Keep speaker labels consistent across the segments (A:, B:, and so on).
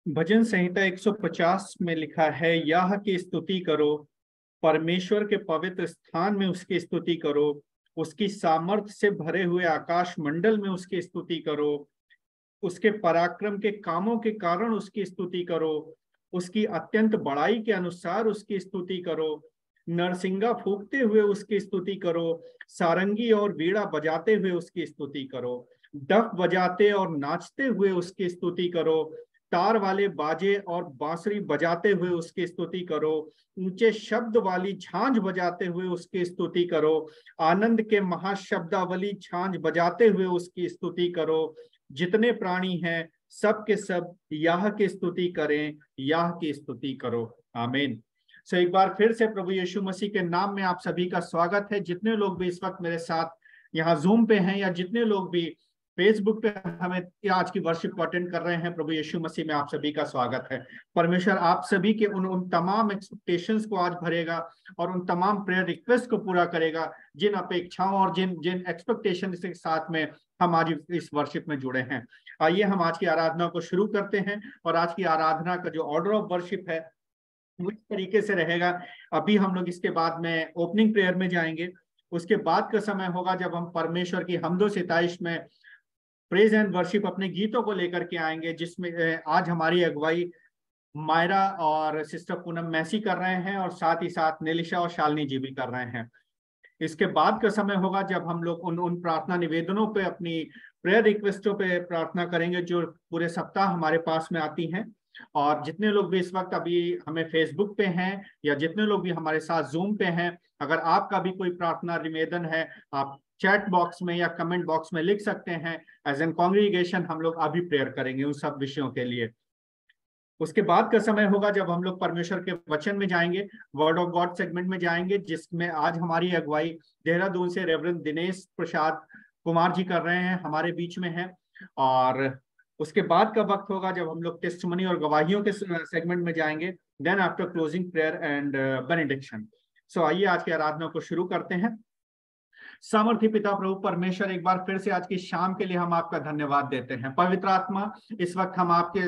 A: भजन संहिता 150 में लिखा है, याह की स्तुति करो, परमेश्वर के पवित्र स्थान में उसकी स्तुति करो, उसकी सामर्थ्य से भरे हुए आकाश मंडल में उसकी स्तुति करो, उसके पराक्रम के कामों के कारण उसकी स्तुति करो, उसकी अत्यंत बड़ाई के अनुसार उसकी स्तुति करो, नरसिंगा फूंकते हुए उसकी स्तुति करो, सारंगी और वीणा बजाते हुए उसकी स्तुति करो, डफ बजाते और नाचते हुए उसकी स्तुति करो, तार वाले बाजे और बांसुरी बजाते हुए उसकी स्तुति करो, ऊंचे शब्द वाली झांझ बजाते हुए उसकी स्तुति करो, आनंद के महाशब्दावली झांझ बजाते हुए उसकी स्तुति करो। जितने प्राणी हैं सब के सब याह की स्तुति करें, याह की स्तुति करो। आमीन। सो एक बार फिर से प्रभु यीशु मसीह के नाम में आप सभी का स्वागत है। जितने लोग भी इस वक्त मेरे साथ यहाँ जूम पे हैं या जितने लोग भी फेसबुक पे हमें आज की वर्शिप को अटेंड कर रहे हैं, प्रभु यीशु मसीह में आप सभी का स्वागत है। परमेश्वर आप सभी के उन तमाम एक्सपेक्टेशंस को आज भरेगा और उन तमाम प्रेयर रिक्वेस्ट को पूरा करेगा जिन अपेक्षाओं और जिन जिन एक्सपेक्टेशन के साथ में हम आज इस वर्शिप में जुड़े हैं। आइए हम आज की आराधना को शुरू करते हैं। और आज की आराधना का जो ऑर्डर ऑफ वर्शिप है वो इस तरीके से रहेगा। अभी हम लोग इसके बाद में ओपनिंग प्रेयर में जाएंगे। उसके बाद का समय होगा जब हम परमेश्वर की हम्दो सिताइश में प्रेज एंड वर्शिप अपने गीतों को लेकर के आएंगे, जिसमें आज हमारी अगुवाई मायरा और सिस्टर पूनम मैसी कर रहे हैं और साथ ही साथ नीलिशा और शालिनी जी भी कर रहे हैं। इसके बाद का समय होगा जब हम लोग उन प्रार्थना निवेदनों पे, अपनी प्रेयर रिक्वेस्टों पे प्रार्थना करेंगे जो पूरे सप्ताह हमारे पास में आती हैं। और जितने लोग भी इस वक्त अभी हमें फेसबुक पे हैं या जितने लोग भी हमारे साथ जूम पे हैं, अगर आपका भी कोई प्रार्थना निवेदन है, आप चैट बॉक्स में या कमेंट बॉक्स में लिख सकते हैं। एज एन कॉन्ग्रीगेशन हम लोग अभी प्रेयर करेंगे उन सब विषयों के लिए। उसके बाद का समय होगा जब हम लोग परमेश्वर के वचन में जाएंगे, वर्ड ऑफ गॉड सेगमेंट में जाएंगे, जिसमें आज हमारी अगुवाई देहरादून से रेवरेंड दिनेश प्रसाद कुमार जी कर रहे हैं, हमारे बीच में हैं। और उसके बाद का वक्त होगा जब हम लोग टेस्टिमनी और गवाहियों के सेगमेंट में जाएंगे, then after closing prayer and benediction. So आइए आज की आराधना को शुरू करते हैं। सामर्थी पिता प्रभु परमेश्वर, एक बार फिर से आज की शाम के लिए हम आपका धन्यवाद देते हैं। पवित्र आत्मा, इस वक्त हम आपके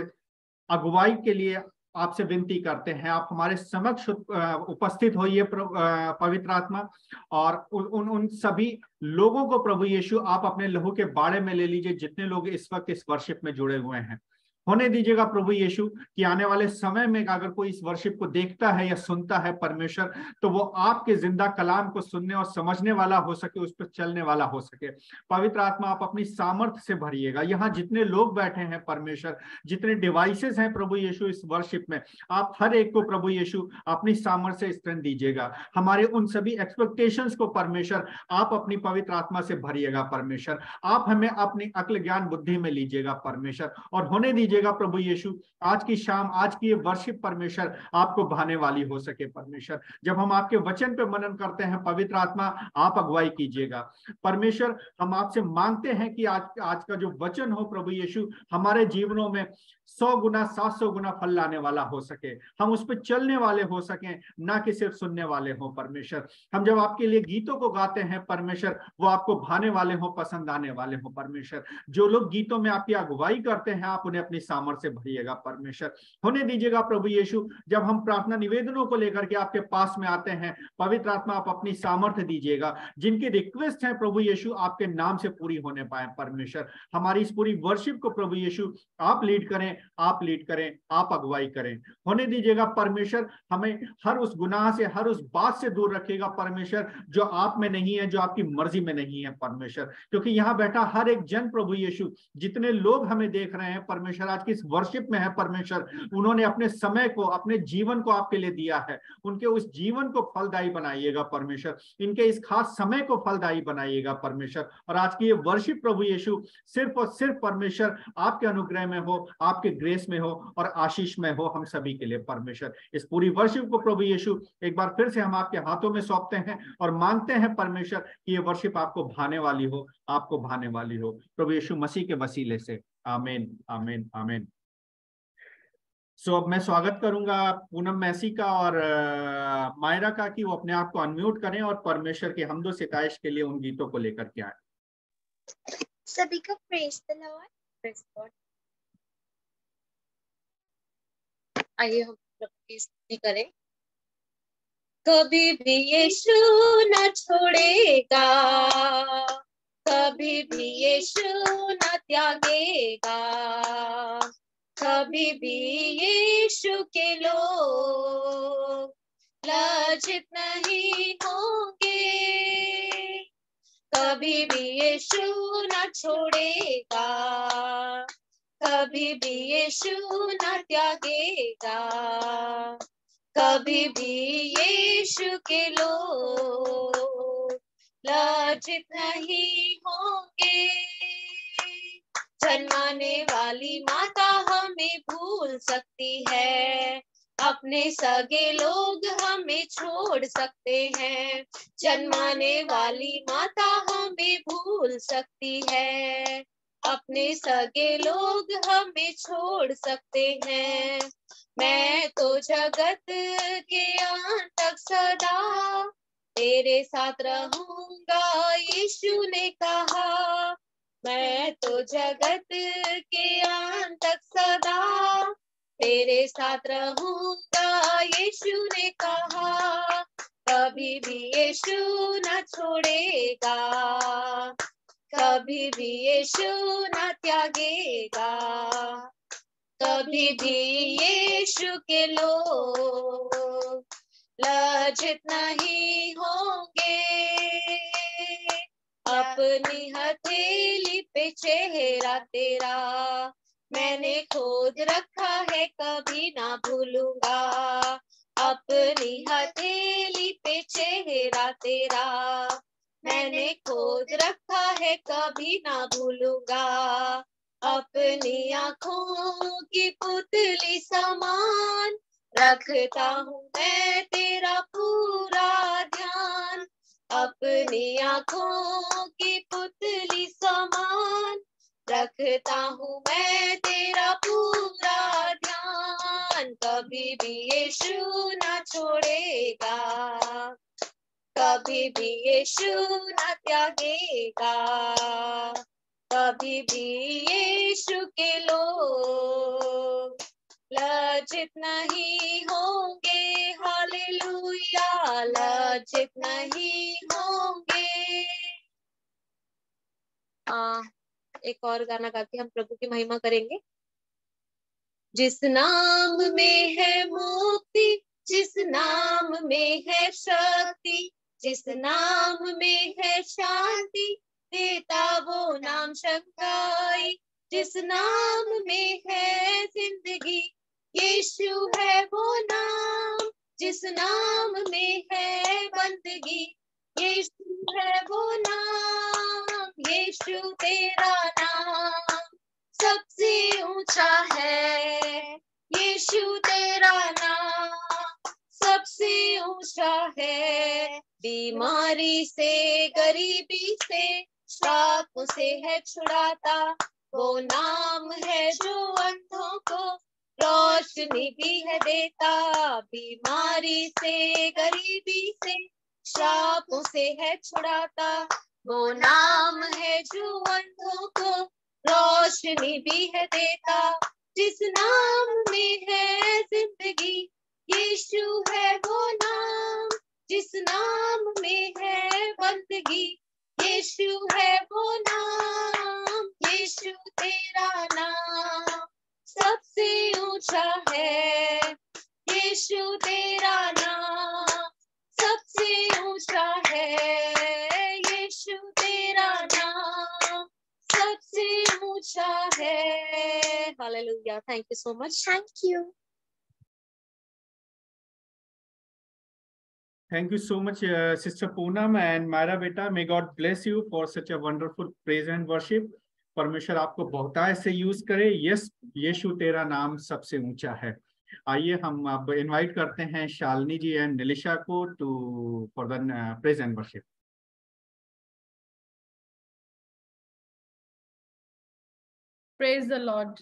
A: अगुवाई के लिए आपसे विनती करते हैं, आप हमारे समक्ष उपस्थित होइए पवित्र आत्मा। और उन सभी लोगों को प्रभु यीशु आप अपने लहू के बाड़े में ले लीजिए जितने लोग इस वक्त इस वर्शिप में जुड़े हुए हैं। होने दीजिएगा प्रभु यीशु कि आने वाले समय में अगर कोई इस वर्शिप को देखता है या सुनता है परमेश्वर, तो वो आपके जिंदा कलाम को सुनने और समझने वाला हो सके, उस पर चलने वाला हो सके। पवित्र आत्मा, आप अपनी सामर्थ्य से भरिएगा। यहाँ जितने लोग बैठे हैं परमेश्वर, जितने डिवाइसेस हैं प्रभु यीशु इस वर्शिप में, आप हर एक को प्रभु यीशु अपनी सामर्थ्य से स्ट्रेंथ दीजिएगा। हमारे उन सभी एक्सपेक्टेशंस को परमेश्वर आप अपनी पवित्र आत्मा से भरिएगा परमेश्वर। आप हमें अपनी अक्ल ज्ञान बुद्धि में लीजिएगा परमेश्वर, और होने दीजिएगा प्रभु यीशु आज की शाम, आज की ये वर्शिप परमेश्वर आपको भाने वाली हो सके परमेश्वर। जब हम आपके वचन पे मनन करते हैं पवित्र आत्मा, आप अगुवाई कीजिएगा परमेश्वर। हम आपसे मांगते हैं कि आज का जो वचन हो प्रभु यीशु हमारे जीवनों में 100 गुना 700 गुना फल लाने वाला हो सके, हम उस पर चलने वाले हो सकें, ना कि सिर्फ सुनने वाले हो परमेश्वर। हम जब आपके लिए गीतों को गाते हैं परमेश्वर, वो आपको भाने वाले हो, पसंद आने वाले हो परमेश्वर। जो लोग गीतों में आपकी अगुवाई करते हैं, आप उन्हें अपनी सामर्थ्य से भरिएगा परमेश्वर। होने दीजिएगा प्रभु यीशु, जब हम प्रार्थना निवेदनों को लेकर के आपके पास में आते हैं, पवित्र आत्मा आप अपनी सामर्थ्य दीजिएगा। जिनकी रिक्वेस्ट है प्रभु यीशु आपके नाम से पूरी होने पाए परमेश्वर। हमारी इस पूरी वर्शिप को प्रभु यीशु आप लीड करें, आप लीड करें, आप अगुवाई करें। होने दीजिएगा परमेश्वर, हमें हर उस गुनाह से, हर उस बात से दूर रखिएगा परमेश्वर जो आप में नहीं है, जो आपकी मर्जी में नहीं है परमेश्वर। क्योंकि यहाँ बैठा हर एक जन प्रभु यीशु, जितने लोग हमें देख रहे हैं परमेश्वर आज की इस वर्शिप में है परमेश्वर, उन्होंने अपने समय को, अपने जीवन को आपके लिए दिया है। उनके उस जीवन को फलदायी बनाइएगा परमेश्वर, इनके इस खास समय को फलदायी बनाइएगा परमेश्वर। और आज की ये वर्शिप प्रभु यीशु सिर्फ और सिर्फ परमेश्वर आपके अनुग्रह में हो, आपके ग्रेस में हो और आशीष में हो हम सभी के लिए परमेश्वर। इस पूरी वर्शिप को प्रभु यीशु एक बार फिर से हम आपके हाथों में सौंपते हैं और मांगते हैं परमेश्वर कि ये वर्शिप आपको भाने वाली हो, आपको भाने वाली हो, प्रभु यीशु मसीह के वसीले से। आमीन, आमीन, आमीन। सो अब मैं स्वागत करूंगा पूनम मैसी का और मायरा का कि वो अपने आप को अनम्यूट करें और परमेश्वर के हम्दो सिताइश के लिए उन गीतों को लेकर के आए।
B: सभी को praise the Lord. Praise God. आइए हम प्रभु की स्तुति करें। कभी भी यीशु न छोड़ेगा, कभी भी यीशु न त्यागेगा, कभी भी यीशु के लोग लज्जित नहीं होंगे, कभी भी यीशु न छोड़ेगा, कभी भी यीशु न त्यागेगा, कभी भी यीशु के लोग लज्जित नहीं होंगे। जन्माने वाली माता हमें भूल सकती है, अपने सगे लोग हमें छोड़ सकते हैं। जन्माने वाली माता हमें भूल सकती है, अपने सगे लोग हमें छोड़ सकते हैं। मैं तो जगत के अंत तक सदा तेरे साथ रहूंगा, यीशु ने कहा। मैं तो जगत के अंत तक सदा तेरे साथ रहूंगा, यीशु ने कहा। कभी भी यीशु न छोड़ेगा, कभी भी यीशु न त्यागेगा, कभी भी यीशु के लोग लज्जित नहीं होंगे। अपनी हथेली पे चेहरा तेरा मैंने खोद रखा है, कभी ना भूलूंगा। अपनी हथेली पे चेहरा तेरा मैंने खोद रखा है, कभी ना भूलूंगा। अपनी आँखों की पुतली समान रखता हूँ मैं तेरा पूरा ध्यान। अपनी आँखों की पुतली समान रखता हूँ मैं तेरा पूरा ध्यान। कभी भी यीशु न छोड़ेगा, कभी भी यीशु न त्यागेगा, कभी भी यीशु के लोग लज्जित नहीं होंगे। हालेलुया, लज्जित नहीं होंगे। एक और गाना गा के हम प्रभु की महिमा करेंगे। जिस नाम में है मुक्ति, जिस नाम में है शक्ति, जिस नाम में है शांति, देता वो नाम शंकाई। जिस नाम में है जिंदगी, यीशु है वो नाम। जिस नाम में है बंदगी, यीशु है वो नाम। यीशु तेरा नाम सबसे ऊंचा है, यीशु तेरा नाम सबसे ऊंचा है। बीमारी से, गरीबी से, श्राप से है छुड़ाता वो नाम है जो अंधों को रोशनी भी है देता। बीमारी से, गरीबी से, श्रापों से है छुड़ाता वो नाम है जो अंधों को रोशनी भी है देता। जिस नाम में है जिंदगी, यीशु है वो नाम। जिस नाम में है बंदगी, यीशु है वो नाम। यीशु तेरा नाम सबसे ऊंचा है, यीशु तेरा नाम सबसे ऊंचा है। यीशु तेरा नाम सबसे ऊंचा है। Hallelujah, thank you so much. Thank you.
A: Thank you so much, Sister Poonam and Myra Beta. May God bless you for such a wonderful praise and worship. परमेश्वर आपको बहुतायत से यूज करे। यस, यीशु तेरा नाम सबसे ऊंचा है। आइए हम अब इनवाइट करते हैं शालिनी जी एंड निलिशा को to for the praise and worship.
C: Praise the Lord.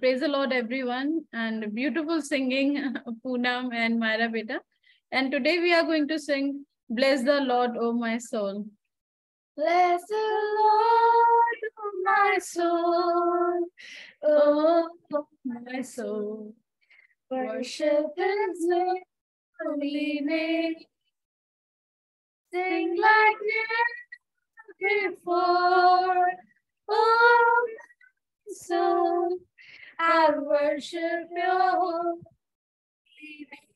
C: Praise the Lord, everyone, and beautiful singing, Poonam and Myra Beta. And today we are going to sing, Bless the Lord, O my soul. Bless the Lord, O my soul, oh my soul.
B: Worship His holy name. Sing like never before. Oh, my soul, I worship Your holy name.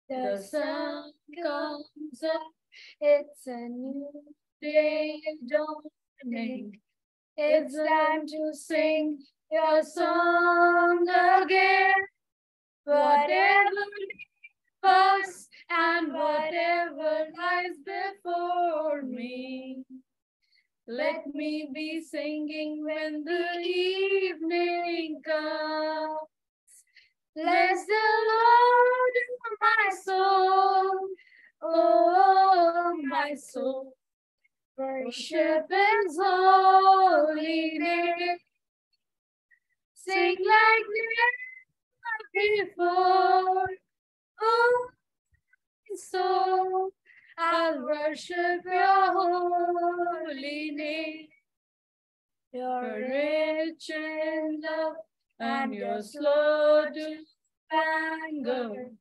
B: The sun comes up, it's a new day dawning. It's time to sing Your song again. Whatever us and whatever lies before me, let me be singing when the evening comes. Bless the Lord, my soul, oh my soul. Worship His holy name. Sing like never before. Oh, my soul, I'll worship Your holy name. You're rich in love and You're slow to anger.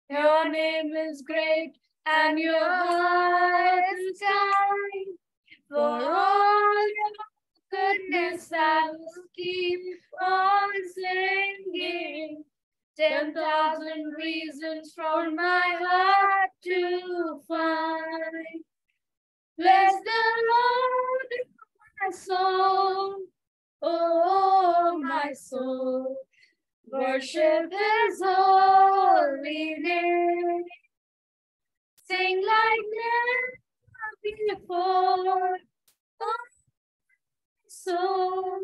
B: Your name is great and Your heart is kind. For all Your goodness I will keep on singing. 10,000 reasons for my heart to find. Bless the Lord, my soul, oh my soul. Worship His holy name. Sing like never before. Oh, soul,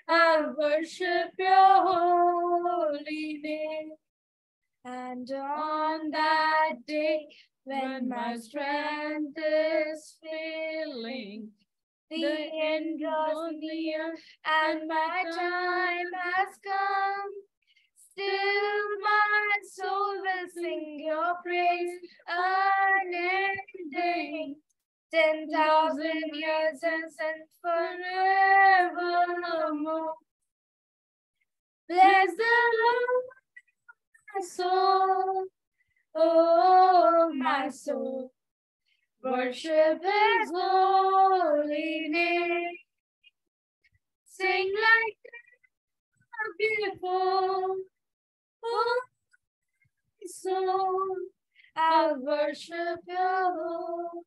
B: I worship Your holy name. And on that day, when my strength is failing, the end draws near and my time has come. Still my soul will sing Your praise unending. 10,000 years and forevermore. Bless the Lord, my soul, oh my soul. Worship His holy name. Sing like never before. Oh, my soul, I'll worship Your holy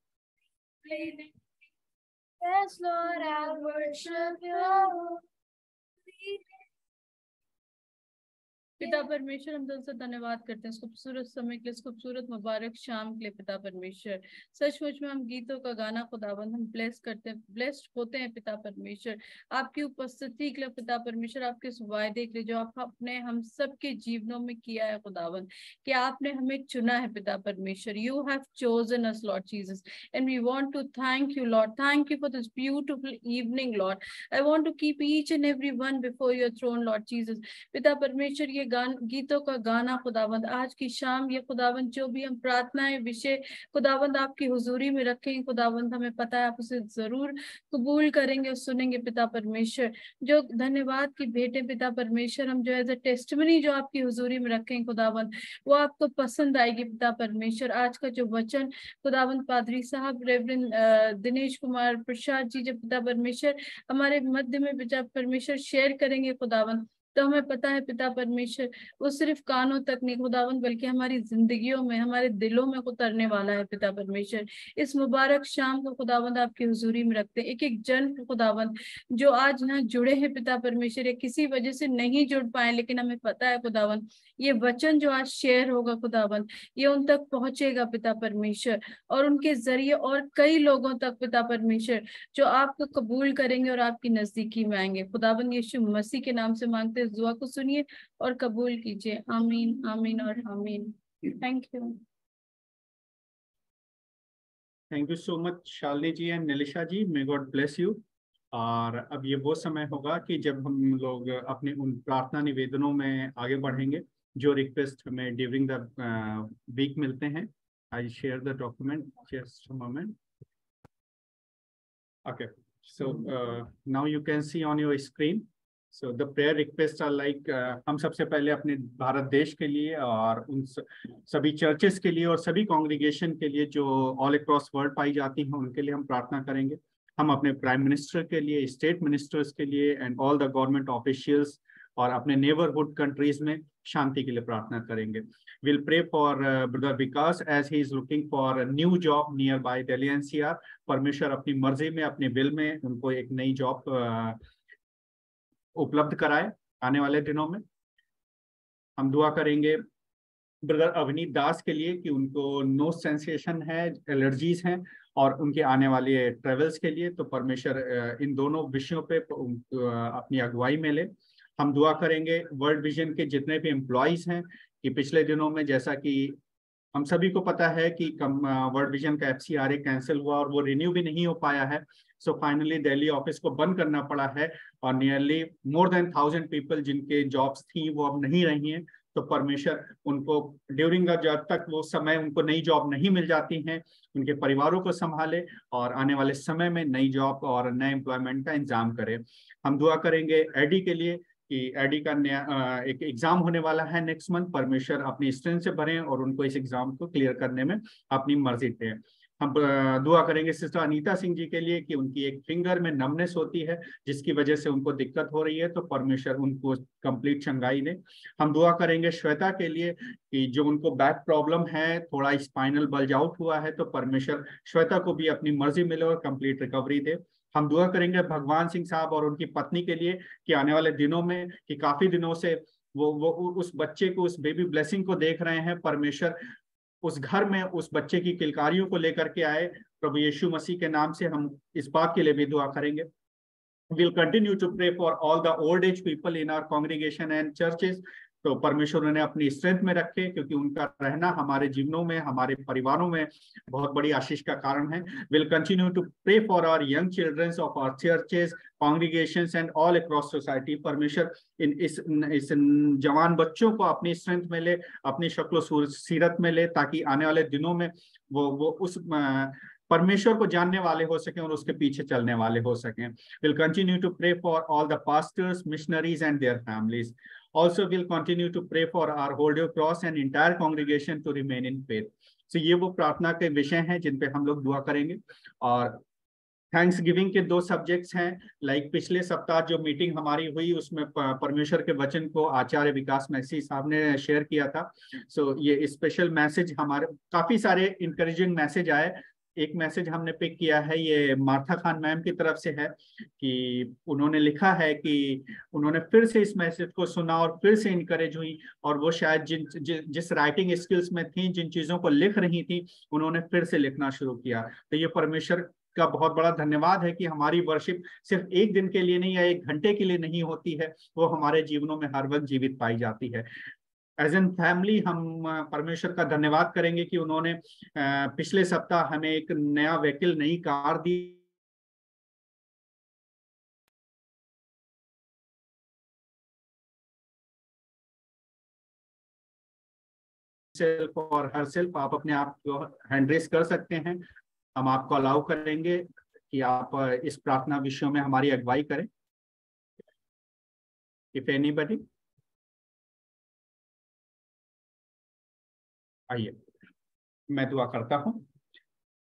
B: name. Yes, Lord, I'll worship Your holy name.
C: पिता परमेश्वर, हम दिल से धन्यवाद करते हैं इस खूबसूरत समय के लिए, इस खूबसूरत मुबारक शाम के लिए। पिता परमेश्वर, सचमुच में हम गीतों का गाना खुदावंद हम ब्लेस करते हैं, ब्लेस्ड होते हैं पिता परमेश्वर, आपकी उपस्थिति के लिए पिता परमेश्वर, आपके इस वायदे के लिए जो आपने हम सबके जीवनों में किया है खुदावंद, कि आपने हमें चुना है पिता परमेश्वर। You have chosen us Lord Jesus and we want to thank you Lord, thank you for this beautiful evening Lord. I want to keep each and every one before your throne Lord Jesus. पिता परमेश्वर, ये गीतों का गाना खुदावंद, आज की शाम ये खुदावंद जो भी हम प्रार्थनाएं विषय खुदावंद आपकी हुजूरी में रखेंगे खुदावंद, हमें पता है आप उसे जरूर कबूल करेंगे और सुनेंगे पिता परमेश्वर। जो धन्यवाद की भेंटें पिता परमेश्वर हम जो एज अ टेस्टिमनी जो आपकी हुजूरी में रखेंगे खुदावंद, वो आपको पसंद आएगी पिता परमेश्वर। आज का जो वचन खुदावंद पादरी साहब रेवरेंड दिनेश कुमार प्रसाद जी जब पिता परमेश्वर हमारे मध्य में पिता परमेश्वर शेयर करेंगे खुदावंद, तो हमें पता है पिता परमेश्वर वो सिर्फ कानों तक नहीं खुदावंद, बल्कि हमारी जिंदगियों में, हमारे दिलों में उतरने वाला है पिता परमेश्वर। इस मुबारक शाम को खुदावंद आपकी हुजूरी में रखते हैं। एक एक जन को खुदावंद जो आज यहाँ जुड़े हैं पिता परमेश्वर, या किसी वजह से नहीं जुड़ पाए, लेकिन हमें पता है खुदावंद ये वचन जो आज शेयर होगा खुदावंद, ये उन तक पहुंचेगा पिता परमेश्वर, और उनके जरिए और कई लोगों तक पिता परमेश्वर जो आपको कबूल करेंगे और आपकी नजदीकी में आएंगे। खुदावंद यीशु मसीह के नाम से मांगते हैं, दुआ को सुनिए और कबूल कीजिए। आमीन, आमीन और आमीन। Thank you.
A: Thank you so much Shalini ji and Nilisha ji, may God bless you. और अब ये वो समय होगा कि जब हम लोग अपने उन प्रार्थना निवेदनों में आगे बढ़ेंगे जो रिक्वेस्ट हमें ड्यूरिंग द वीक मिलते हैं। I share the document just a moment. Okay, so now you can see on your screen So the prayer requests are like हम सबसे पहले अपने भारत देश के लिए और उन सभी चर्चेस के लिए और सभी कॉन्ग्रीगेशन के लिए जो ऑल अक्रॉस वर्ल्ड पाई जाती हैं उनके लिए हम प्रार्थना करेंगे। हम अपने प्राइम मिनिस्टर के लिए, स्टेट मिनिस्टर्स के लिए and all the government officials और अपने नेबरहुड कंट्रीज में शांति के लिए प्रार्थना करेंगे। We'll pray for brother Vikas as he is looking for a new job nearby Delhi NCR। परमेश्वर अपनी मर्जी में, अपने विल में उनको एक नई जॉब उपलब्ध कराए आने वाले दिनों में। हम दुआ करेंगे ब्रदर अवनीत दास के लिए कि उनको नो सेंसेशन है, एलर्जीज हैं और उनके आने वाले ट्रेवल्स के लिए, तो परमेश्वर इन दोनों विषयों पे अपनी अगुवाई में ले। हम दुआ करेंगे वर्ल्ड विजन के जितने भी एम्प्लॉयज हैं कि पिछले दिनों में, जैसा कि हम सभी को पता है कि वर्ल्ड विजन का FCRA कैंसिल हुआ और वो रिन्यू भी नहीं हो पाया है। सो फाइनली दिल्ली ऑफिस को बंद करना पड़ा है और नियरली मोर देन 1000 पीपल जिनके जॉब्स थी वो अब नहीं रही हैं। तो परमेश्वर उनको ड्यूरिंग जब तक वो समय उनको नई जॉब नहीं मिल जाती हैं, उनके परिवारों को संभाले और आने वाले समय में नई जॉब और नए एम्प्लॉयमेंट का इंतजाम करे। हम दुआ करेंगे एडी के लिए कि एडी का नया एक एग्जाम होने वाला है नेक्स्ट मंथ। परमेश्वर अपनी स्ट्रेंथ से भरें और उनको इस एग्जाम को क्लियर करने में अपनी मर्जी दें। हम दुआ करेंगे सिस्टर अनीता सिंह जी के लिए कि उनकी एक फिंगर में नमनेस होती है जिसकी वजह से उनको दिक्कत हो रही है, तो परमेश्वर उनको कंप्लीट चंगाई दे। हम दुआ करेंगे श्वेता के लिए कि जो उनको बैक प्रॉब्लम है, थोड़ा स्पाइनल बल्ज आउट हुआ है, तो परमेश्वर श्वेता को भी अपनी मर्जी मिले और कंप्लीट रिकवरी दे। हम दुआ करेंगे भगवान सिंह साहब और उनकी पत्नी के लिए कि आने वाले दिनों में, कि काफी दिनों से वो उस बच्चे को, उस बेबी ब्लेसिंग को देख रहे हैं, परमेश्वर उस घर में उस बच्चे की किलकारियों को लेकर के आए। प्रभु यीशु मसीह के नाम से हम इस बात के लिए भी दुआ करेंगे। We'll continue to pray for all the old age people in our congregation and churches। तो परमेश्वर उन्हें अपनी स्ट्रेंथ में रखे, क्योंकि उनका रहना हमारे जीवनों में, हमारे परिवारों में बहुत बड़ी आशीष का कारण है। We'll continue to pray for our young children of our churches, congregations and all across society। परमेश्वर इस जवान बच्चों को अपनी स्ट्रेंथ में ले, अपनी शक्ल सीरत में ले, ताकि आने वाले दिनों में वो उस परमेश्वर को जानने वाले हो सकें और उसके पीछे चलने वाले हो सकें। We'll continue to pray for all the pastors, missionaries and their families। Also we'll continue to pray for our Holyoke Cross and entire congregation to remain in faith। So ये वो प्रार्थना के विषय हैं जिन पे हम लोग दुआ करेंगे। और थैंक्स गिविंग के 2 सब्जेक्ट्स हैं। लाइक पिछले सप्ताह जो मीटिंग हमारी हुई उसमें परमेश्वर के वचन को आचार्य विकास मैसी साहब ने शेयर किया था। सो ये स्पेशल मैसेज, हमारे काफी सारे इंकरेजिंग मैसेज आए। एक मैसेज हमने पिक किया है, ये मार्था खान मैम की तरफ से है कि उन्होंने लिखा है कि उन्होंने फिर से इस मैसेज को सुना और फिर से इनकरेज हुई, और वो शायद जिस राइटिंग स्किल्स में थी, जिन चीजों को लिख रही थी, उन्होंने फिर से लिखना शुरू किया। तो ये परमेश्वर का बहुत बड़ा धन्यवाद है कि हमारी वर्शिप सिर्फ एक दिन के लिए नहीं या 1 घंटे के लिए नहीं होती है, वो हमारे जीवनों में हर वक्त जीवित पाई जाती है। एज एन फैमिली हम परमेश्वर का धन्यवाद करेंगे कि उन्होंने पिछले सप्ताह हमें एक नया व्हीकल, नई कार दी सेल्फ और हर सेल्फ। आप अपने आप को हैंड रेस कर सकते हैं, हम आपको अलाउ करेंगे कि आप इस प्रार्थना विषयों में हमारी अगुवाई करें। इफ एनीबडी, आइए मैं दुआ करता हूं।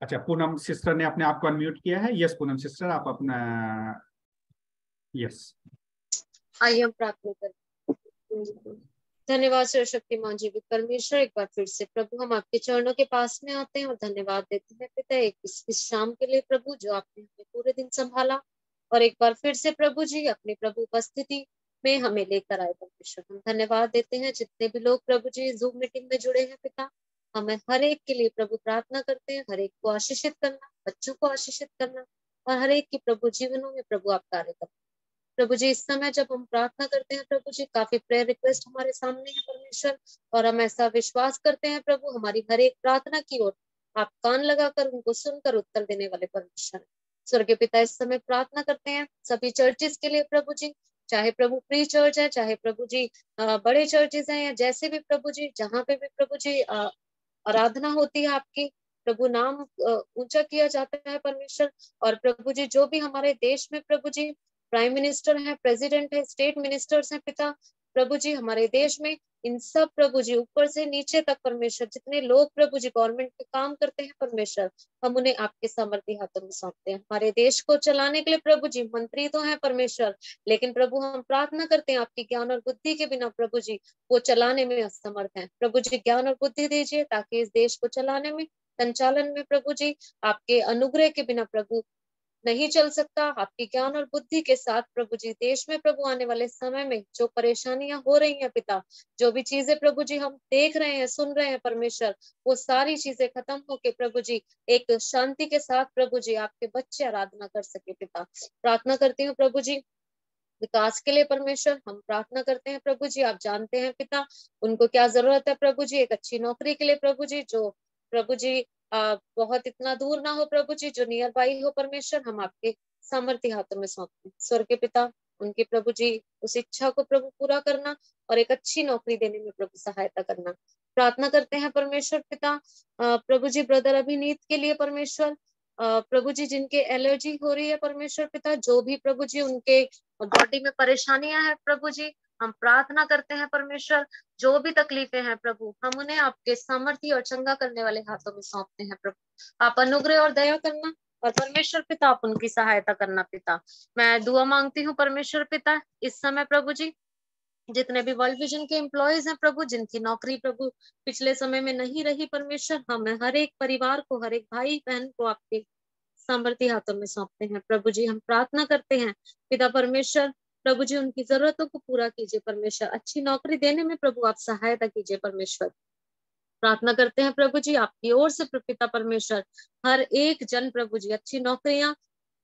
A: अच्छा, पूनम सिस्टर ने अपने आप को अनम्यूट किया है। यस पूनम सिस्टर, आप अपना यस।
B: आइए हम प्रार्थना करें। धन्यवाद सर्वशक्तिमान जीवित परमेश्वर, एक बार फिर से प्रभु हम आपके चरणों के पास में आते हैं और धन्यवाद देते हैं पिता इस शाम के लिए प्रभु, जो आपने हमें पूरे दिन संभाला और एक बार फिर से प्रभु जी अपनी प्रभु उपस्थिति में हमें लेकर आए। परमेश्वर हम धन्यवाद देते हैं जितने भी लोग प्रभु जी जूम मीटिंग में जुड़े हैं पिता, हमें हर एक के लिए प्रभु प्रार्थना करते हैं, हर एक को आशीषित करना, बच्चों को आशीषित करना और हर एक की प्रभु जीवनों में प्रभु आप कार्य करना। प्रभु जी इस समय जब हम प्रार्थना करते हैं प्रभु जी, काफी प्रेयर रिक्वेस्ट हमारे सामने है परमेश्वर, और हम ऐसा विश्वास करते हैं प्रभु हमारी हर एक प्रार्थना की ओर आप कान लगाकर उनको सुनकर उत्तर देने वाले परमेश्वर। स्वर्गीय पिता इस समय प्रार्थना करते हैं सभी चर्चेस के लिए प्रभु जी, चाहे प्रभु प्री चर्च है, चाहे प्रभु जी बड़े चर्चेस हैं, या जैसे भी प्रभु जी जहाँ पे भी प्रभु जी आराधना होती है आपकी प्रभु, नाम ऊंचा किया जाता है परमेश्वर। और प्रभु जी जो भी हमारे देश में प्रभु जी प्राइम मिनिस्टर है, प्रेसिडेंट है, स्टेट मिनिस्टर्स हैं पिता प्रभु जी हमारे देश में, इन सब प्रभु जी ऊपर से नीचे तक परमेश्वर जितने लोग प्रभु जी गवर्नमेंट पे काम करते हैं परमेश्वर, हम उन्हें आपके सामर्थ्य हाथों में सौंपते हैं। हमारे देश को चलाने के लिए प्रभु जी मंत्री तो हैं परमेश्वर, लेकिन प्रभु हम प्रार्थना करते हैं आपकी ज्ञान और बुद्धि के बिना प्रभु जी वो चलाने में असमर्थ हैं। प्रभु जी ज्ञान और बुद्धि दीजिए ताकि इस देश को चलाने में, संचालन में प्रभु जी आपके अनुग्रह के बिना प्रभु नहीं चल सकता। आपकी ज्ञान और बुद्धि के साथ प्रभु जी देश में प्रभु आने वाले समय में जो परेशानियां हो रही हैं पिता, जो भी चीजें प्रभु जी हम देख रहे हैं, सुन रहे हैं परमेश्वर, वो सारी चीजें खत्म होके प्रभु जी एक शांति के साथ प्रभु जी आपके बच्चे आराधना कर सके पिता। प्रार्थना करती हूँ प्रभु जी विकास के लिए परमेश्वर, हम प्रार्थना करते हैं प्रभु जी, आप जानते हैं पिता उनको क्या जरूरत है प्रभु जी, एक अच्छी नौकरी के लिए प्रभु जी, जो प्रभु जी बहुत इतना दूर ना हो प्रभु जी, जो नियर बाई हो परमेश्वर, हम आपके सामर्थ्य हाथों में सौंपते हैं। स्वर्ग के पिता उनकी प्रभु जी उस इच्छा को प्रभु पूरा करना और एक अच्छी नौकरी देने में प्रभु सहायता करना। प्रार्थना करते हैं परमेश्वर पिता प्रभु जी ब्रदर अभिनीत के लिए परमेश्वर, प्रभु जी जिनके एलर्जी हो रही है परमेश्वर पिता, जो भी प्रभु जी उनके बॉडी में परेशानियां हैं प्रभु जी, हम प्रार्थना करते हैं परमेश्वर जो भी तकलीफें हैं प्रभु, हम उन्हें आपके सामर्थ्य और चंगा करने वाले हाथों में सौंपते हैं प्रभु। आप अनुग्रह और दया करना और परमेश्वर पिता आप उनकी सहायता करना पिता। मैं दुआ मांगती हूँ परमेश्वर पिता इस समय प्रभु जी जितने भी वर्ल्ड विजन के एम्प्लॉयज हैं प्रभु, जिनकी नौकरी प्रभु पिछले समय में नहीं रही परमेश्वर, हम हर एक परिवार को, हर एक भाई बहन को आपके सामर्थ्य हाथों में सौंपते हैं प्रभु जी। हम प्रार्थना करते हैं पिता परमेश्वर प्रभु जी उनकी जरूरतों को पूरा कीजिए परमेश्वर, अच्छी नौकरी देने में प्रभु आप सहायता कीजिए परमेश्वर। प्रार्थना करते हैं प्रभु जी आपकी ओर से पिता परमेश्वर हर एक जन प्रभु जी अच्छी नौकरियां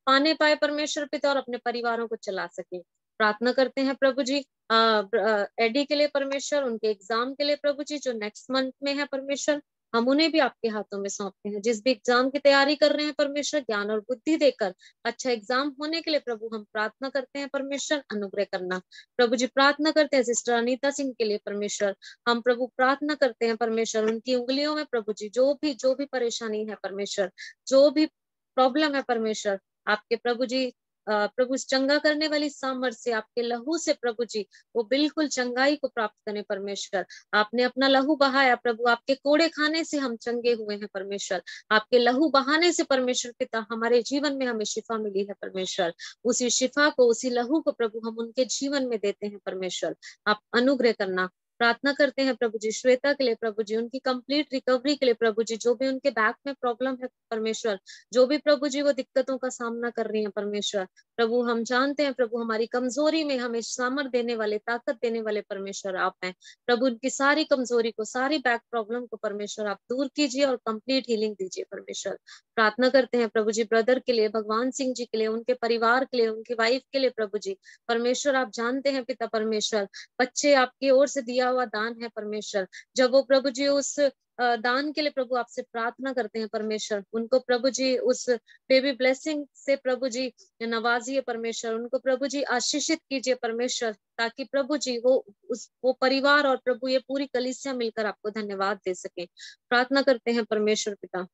B: पाने पाए परमेश्वर पिता और अपने परिवारों को चला सके। प्रार्थना करते हैं प्रभु जी एडी के लिए परमेश्वर, उनके एग्जाम के लिए प्रभु जी जो नेक्स्ट मंथ में है परमेश्वर, हम उन्हें भी आपके हाथों में सौंपते हैं। जिस भी एग्जाम की तैयारी कर रहे हैं परमेश्वर ज्ञान और बुद्धि देकर अच्छा एग्जाम होने के लिए प्रभु हम प्रार्थना करते हैं परमेश्वर अनुग्रह करना। प्रभु जी प्रार्थना करते हैं सिस्टर अनीता सिंह के लिए परमेश्वर, हम प्रभु प्रार्थना करते हैं परमेश्वर उनकी उंगलियों में प्रभु जी जो भी परेशानी है परमेश्वर, जो भी प्रॉब्लम है परमेश्वर, आपके प्रभु जी प्रभु चंगा करने वाली सामर्थ्य से आपके लहू से प्रभु जी वो बिल्कुल चंगाई को प्राप्त करें परमेश्वर। आपने अपना लहू बहाया प्रभु, आपके कोड़े खाने से हम चंगे हुए हैं परमेश्वर, आपके लहू बहाने से परमेश्वर पिता हमारे जीवन में हमें शिफा मिली है परमेश्वर। उसी शिफा को, उसी लहू को प्रभु हम उनके जीवन में देते हैं परमेश्वर, आप अनुग्रह करना। प्रार्थना करते हैं प्रभु जी श्वेता के लिए प्रभु जी उनकी कंप्लीट रिकवरी के लिए प्रभु जी, जो भी उनके बैक में प्रॉब्लम है परमेश्वर, जो भी प्रभु जी वो दिक्कतों का सामना कर रही है परमेश्वर, प्रभु हम जानते हैं प्रभु हमारी कमजोरी में हमें सामर्थ देने वाले, ताकत देने वाले परमेश्वर आप हैं प्रभु। उनकी सारी कमजोरी को, सारी बैक प्रॉब्लम को परमेश्वर आप दूर कीजिए और कंप्लीट हीलिंग दीजिए परमेश्वर। प्रार्थना करते हैं प्रभु जी ब्रदर के लिए, भगवान सिंह जी के लिए, उनके परिवार के लिए, उनकी वाइफ के लिए प्रभु जी परमेश्वर, आप जानते हैं पिता परमेश्वर बच्चे आपकी ओर से दिया हुआ दान है परमेश्वर, जब वो प्रभु जी उस दान के लिए प्रभु आपसे प्रार्थना करते हैं परमेश्वर, उनको प्रभु जी उस बेबी ब्लेसिंग से प्रभु जी नवाजिए परमेश्वर, उनको प्रभु जी आशीषित कीजिए परमेश्वर, ताकि प्रभु जी वो परिवार और प्रभु ये पूरी कलीसिया मिलकर आपको धन्यवाद दे सके। प्रार्थना करते हैं परमेश्वर पिता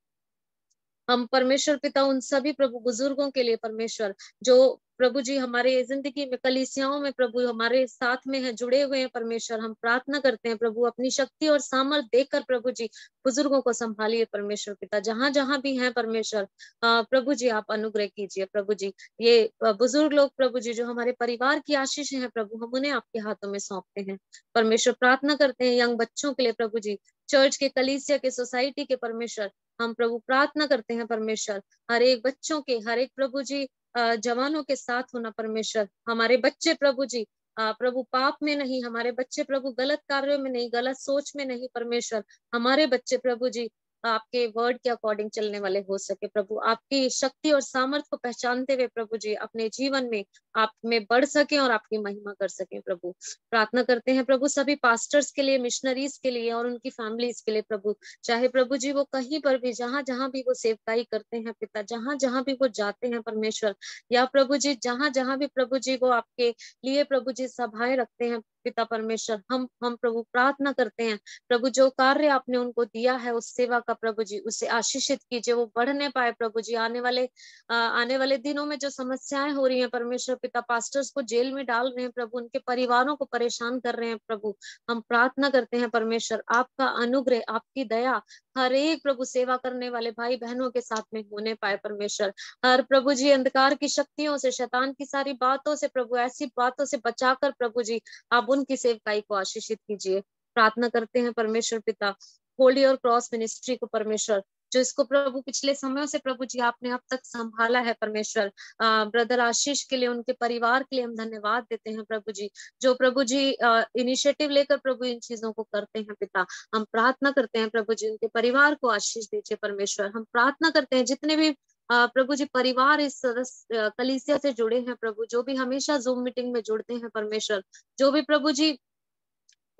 B: हम परमेश्वर पिता उन सभी प्रभु बुजुर्गों के लिए परमेश्वर जो प्रभु जी हमारे जिंदगी में कलीसियाओं में प्रभु हमारे साथ में है, जुड़े हुए हैं परमेश्वर, हम प्रार्थना करते हैं प्रभु अपनी शक्ति और सामर्थ देकर प्रभु जी बुजुर्गों को संभालिए परमेश्वर पिता, जहां जहां भी हैं परमेश्वर प्रभु जी आप अनुग्रह कीजिए प्रभु जी। ये बुजुर्ग लोग प्रभु जी जो हमारे परिवार की आशीष है प्रभु, हम उन्हें आपके हाथों में सौंपते हैं परमेश्वर। प्रार्थना करते हैं यंग बच्चों के लिए प्रभु जी, चर्च के, कलीसिया के, सोसाइटी के परमेश्वर, हम प्रभु प्रार्थना करते हैं परमेश्वर हर एक बच्चों के, हर एक प्रभु जी जवानों के साथ होना परमेश्वर, हमारे बच्चे प्रभु जी प्रभु पाप में नहीं, हमारे बच्चे प्रभु गलत कार्यों में नहीं, गलत सोच में नहीं परमेश्वर, हमारे बच्चे प्रभु जी आपके वर्ड के अकॉर्डिंग चलने वाले हो सके प्रभु, आपकी शक्ति और सामर्थ को पहचानते हुए प्रभु जी अपने जीवन में आप में बढ़ सके और आपकी महिमा कर सके प्रभु। प्रार्थना करते हैं प्रभु सभी पास्टर्स के लिए, मिशनरीज के लिए और उनकी फैमिलीज के लिए प्रभु, चाहे प्रभु जी वो कहीं पर भी, जहां जहां भी वो सेवकाई करते हैं पिता, जहां जहां भी वो जाते हैं परमेश्वर, या प्रभु जी जहां जहां भी प्रभु जी वो आपके लिए प्रभु जी सभाएं रखते हैं पिता परमेश्वर, हम प्रभु प्रार्थना करते हैं प्रभु, जो कार्य आपने उनको दिया है उस सेवा का प्रभु जी, उसे आशीषित कीजिए, वो बढ़ने पाए प्रभु जी। आने वाले दिनों में जो समस्याएं हो रही हैं परमेश्वर पिता, पास्टर्स को जेल में डाल रहे हैं प्रभु, उनके परिवारों को परेशान कर रहे हैं प्रभु, हम प्रार्थना करते हैं परमेश्वर, आपका अनुग्रह, आपकी दया हर एक प्रभु सेवा करने वाले भाई बहनों के साथ में होने पाए परमेश्वर। हर प्रभु जी अंधकार की शक्तियों से, शैतान की सारी बातों से प्रभु, ऐसी बातों से बचाकर प्रभु जी आप उनकी सेवकाई को आशीषित कीजिए। प्रार्थना करते हैं परमेश्वर पिता होली और क्रॉस मिनिस्ट्री को परमेश्वर, जो इसको प्रभु पिछले समयों से प्रभु जी आपने अब तक संभाला है परमेश्वर। ब्रदर आशीष के लिए, उनके परिवार के लिए हम धन्यवाद देते हैं प्रभु जी, जो प्रभु जी इनिशिएटिव लेकर प्रभु इन चीजों को करते हैं पिता। हम प्रार्थना करते हैं प्रभु जी उनके परिवार को आशीष दीजिए परमेश्वर। हम प्रार्थना करते हैं जितने भी प्रभु जी परिवार इस कलीसिया से जुड़े हैं प्रभु, जो भी हमेशा जूम मीटिंग में जुड़ते हैं परमेश्वर, जो भी प्रभु जी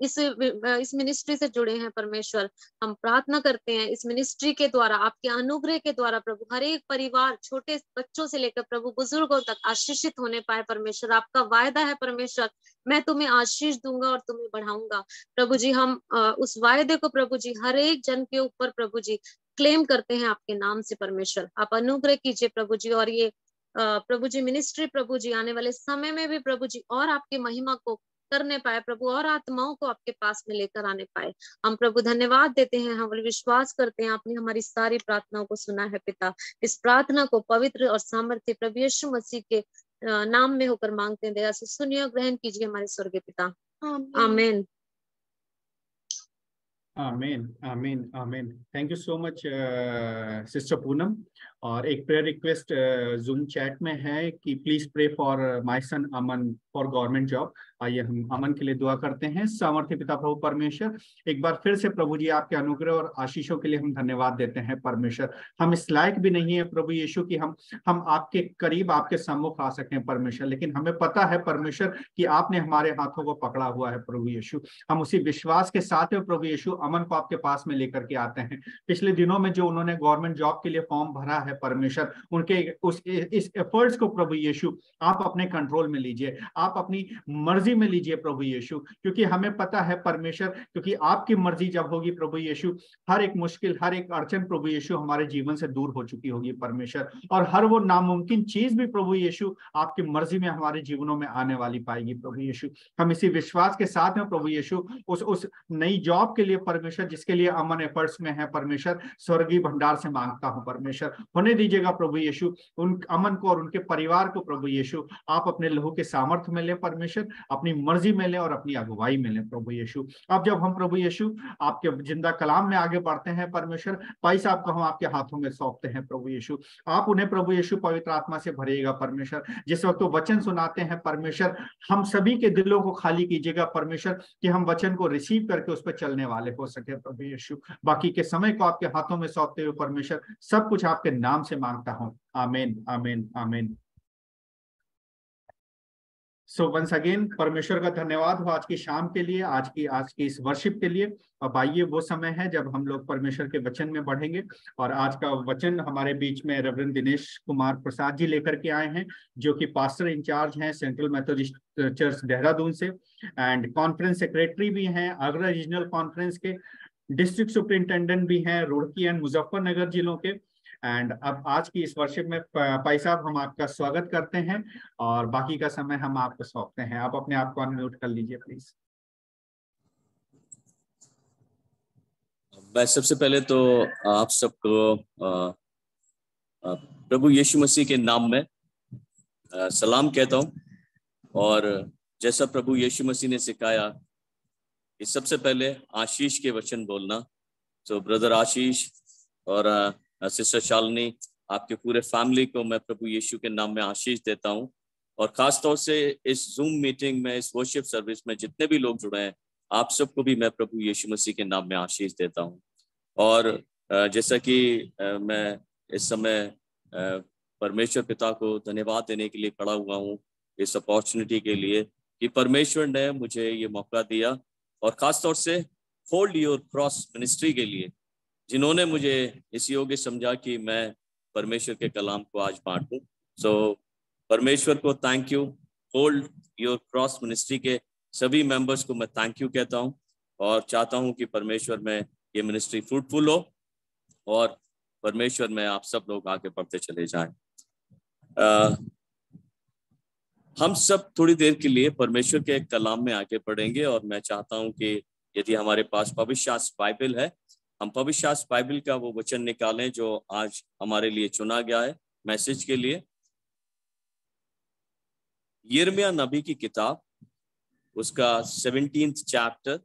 B: इस मिनिस्ट्री से जुड़े हैं परमेश्वर, हम प्रार्थना करते हैं इस मिनिस्ट्री के द्वारा, आपके अनुग्रह के द्वारा प्रभु, हर एक परिवार छोटे बच्चों से लेकर प्रभु बुजुर्गों तक आशीषित होने पाए परमेश्वर। आपका वायदा है परमेश्वर, मैं तुम्हें आशीष दूंगा और तुम्हें बढ़ाऊंगा प्रभु जी। हम उस वायदे को प्रभु जी हर एक जन के ऊपर प्रभु जी क्लेम करते हैं आपके नाम से परमेश्वर। आप अनुग्रह कीजिए प्रभु जी, और ये प्रभु जी मिनिस्ट्री प्रभु जी आने वाले समय में भी प्रभु जी और आपकी महिमा को करने पाए प्रभु, और आत्माओं को आपके पास में लेकर आने पाए। हम प्रभु धन्यवाद देते हैं, हम विश्वास करते हैं आपने हमारी सारी प्रार्थनाओं को सुना है पिता। इस प्रार्थना को पवित्र और सामर्थ्य प्रभु यीशु मसीह के नाम में होकर मांगते हैं, दया से सुनिए और ग्रहण कीजिए हमारे स्वर्गीय पिता। आमीन।
A: आमीन आमीन आमीन। Thank you so much sister Poonam. और एक प्रेयर रिक्वेस्ट जूम चैट में है कि please pray for my son Aman for government job. आइए हम अमन के लिए दुआ करते हैं। सामर्थ्य पिता प्रभु परमेश्वर, एक बार फिर से प्रभु जी आपके अनुग्रह और आशीषों के लिए हम धन्यवाद देते हैं परमेश्वर। हम इस लायक भी नहीं है प्रभु यीशु कि हम आपके करीब, आपके सम्मुख आ सकें परमेश्वर, लेकिन हमें पता है परमेश्वर कि आपने हमारे हाथों को पकड़ा हुआ है प्रभु यीशु। हम उसी विश्वास के साथ है प्रभु यीशु अमन को आपके पास में लेकर के आते हैं। पिछले दिनों में जो उन्होंने गवर्नमेंट जॉब के लिए फॉर्म भरा है परमेश्वर, उनके इस एफर्ट्स को प्रभु यीशु आप अपने कंट्रोल में लीजिए, आप अपनी मर्जी में लीजिए प्रभु यीशु, क्योंकि हमें पता है परमेश्वर, क्योंकि आपकी मर्जी जब होगी प्रभु यीशु, हर एक मुश्किल, हर एक अड़चन प्रभु यीशु हमारे जीवन से दूर हो चुकी होगी परमेश्वर, और हर वो नामुमकिन चीज भी प्रभु यीशु आपकी मर्जी में हमारे जीवनों में आने वाली पाएगी प्रभु यीशु। हम इसी विश्वास के साथ में प्रभु यीशु उस नई जॉब के लिए परमेश्वर, जिसके लिए अमन एफर्ट्स में है परमेश्वर, स्वर्गीय भंडार से मांगता हूं परमेश्वर, होने दीजिएगा प्रभु यीशु उन अमन को और उनके परिवार को प्रभु यीशु आप अपने लहू के सामर्थ्य में ले परमेश्वर, अपनी मर्जी में ले और अपनी अगुवाई में ले प्रभु यीशु। अब जब हम प्रभु यीशु आपके जिंदा कलाम में आगे बढ़ते हैं परमेश्वर, भाई साहब को हम आपके हाथों में सौंपते हैं प्रभु यीशु। आप उन्हें प्रभु यीशु पवित्र आत्मा से भरिएगा परमेश्वर। जिस वक्त वो वचन सुनाते हैं परमेश्वर, हम सभी के दिलों को खाली कीजिएगा परमेश्वर, कि हम वचन को रिसीव करके उस पर चलने वाले हो सके प्रभु यीशु। बाकी के समय को आपके हाथों में सौंपते हुए परमेश्वर, सब कुछ आपके नाम से मांगता हूं। आमीन आमीन आमीन। सो वंस अगेन परमेश्वर का धन्यवाद हो आज की शाम के लिए, आज की इस वर्शिप के लिए। अब आइए वो समय है जब हम लोग परमेश्वर के वचन में बढ़ेंगे, और आज का वचन हमारे बीच में रेवरेंड दिनेश कुमार प्रसाद जी लेकर के आए हैं, जो कि पास्टर इंचार्ज हैं सेंट्रल मेथोडिस्ट चर्च देहरादून से, एंड कॉन्फ्रेंस सेक्रेटरी भी हैं आगरा रीजनल कॉन्फ्रेंस के, डिस्ट्रिक्ट सुपरिंटेंडेंट भी हैं रुड़की एंड मुजफ्फरनगर जिलों के। एंड अब आज की इस वर्शिप में भाई साहब हम आपका स्वागत करते हैं, और बाकी का समय हम आपको सौंपते हैं। आप अपने आप को अनम्यूट कर लीजिए प्लीज।
D: मैं सबसे पहले तो आप सबको प्रभु यीशु मसीह के नाम में सलाम कहता हूं, और जैसा प्रभु यीशु मसीह ने सिखाया कि सबसे पहले आशीष के वचन बोलना, तो ब्रदर आशीष और सिस्टर शालिनी, आपके पूरे फैमिली को मैं प्रभु यीशु के नाम में आशीष देता हूं, और खास तौर से इस जूम मीटिंग में, इस वर्शिप सर्विस में जितने भी लोग जुड़े हैं, आप सबको भी मैं प्रभु यीशु मसीह के नाम में आशीष देता हूं। और जैसा कि मैं इस समय परमेश्वर पिता को धन्यवाद देने के लिए खड़ा हुआ हूं, इस अपॉर्चुनिटी के लिए कि परमेश्वर ने मुझे ये मौका दिया, और खास तौर से होल्ड योर क्रॉस मिनिस्ट्री के लिए, जिन्होंने मुझे इस योग्य समझा कि मैं परमेश्वर के कलाम को आज बांटूं। सो परमेश्वर को thank you, hold your cross ministry के सभी मेंबर्स को मैं थैंक यू कहता हूं और चाहता हूं कि परमेश्वर में ये मिनिस्ट्री फ्रूटफुल हो और परमेश्वर में आप सब लोग आगे बढ़ते चले जाएं। हम सब थोड़ी देर के लिए परमेश्वर के एक कलाम में आगे बढ़ेंगे और मैं चाहता हूं कि यदि हमारे पास पवित्र शास्त्र बाइबल है, हम पवित्र शास्त्र बाइबल का वो वचन निकालें जो आज हमारे लिए चुना गया है मैसेज के लिए। यिर्मयाह नबी की किताब, उसका 17th चैप्टर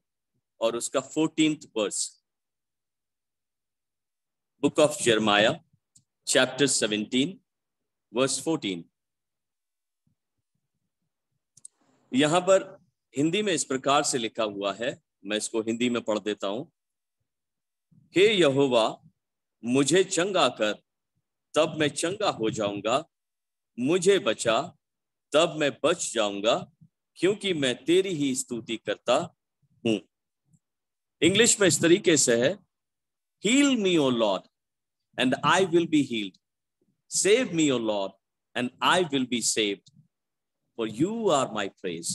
D: और उसका 14th वर्स। बुक ऑफ यिर्मयाह चैप्टर 17 वर्स 14। यहां पर हिंदी में इस प्रकार से लिखा हुआ है, मैं इसको हिंदी में पढ़ देता हूं। हे यहोवा, मुझे चंगा कर, तब मैं चंगा हो जाऊंगा, मुझे बचा, तब मैं बच जाऊंगा, क्योंकि मैं तेरी ही स्तुति करता हूं। इंग्लिश में इस तरीके से है, heal me O Lord and I will be healed, save me O Lord and I will be saved, for you are my praise।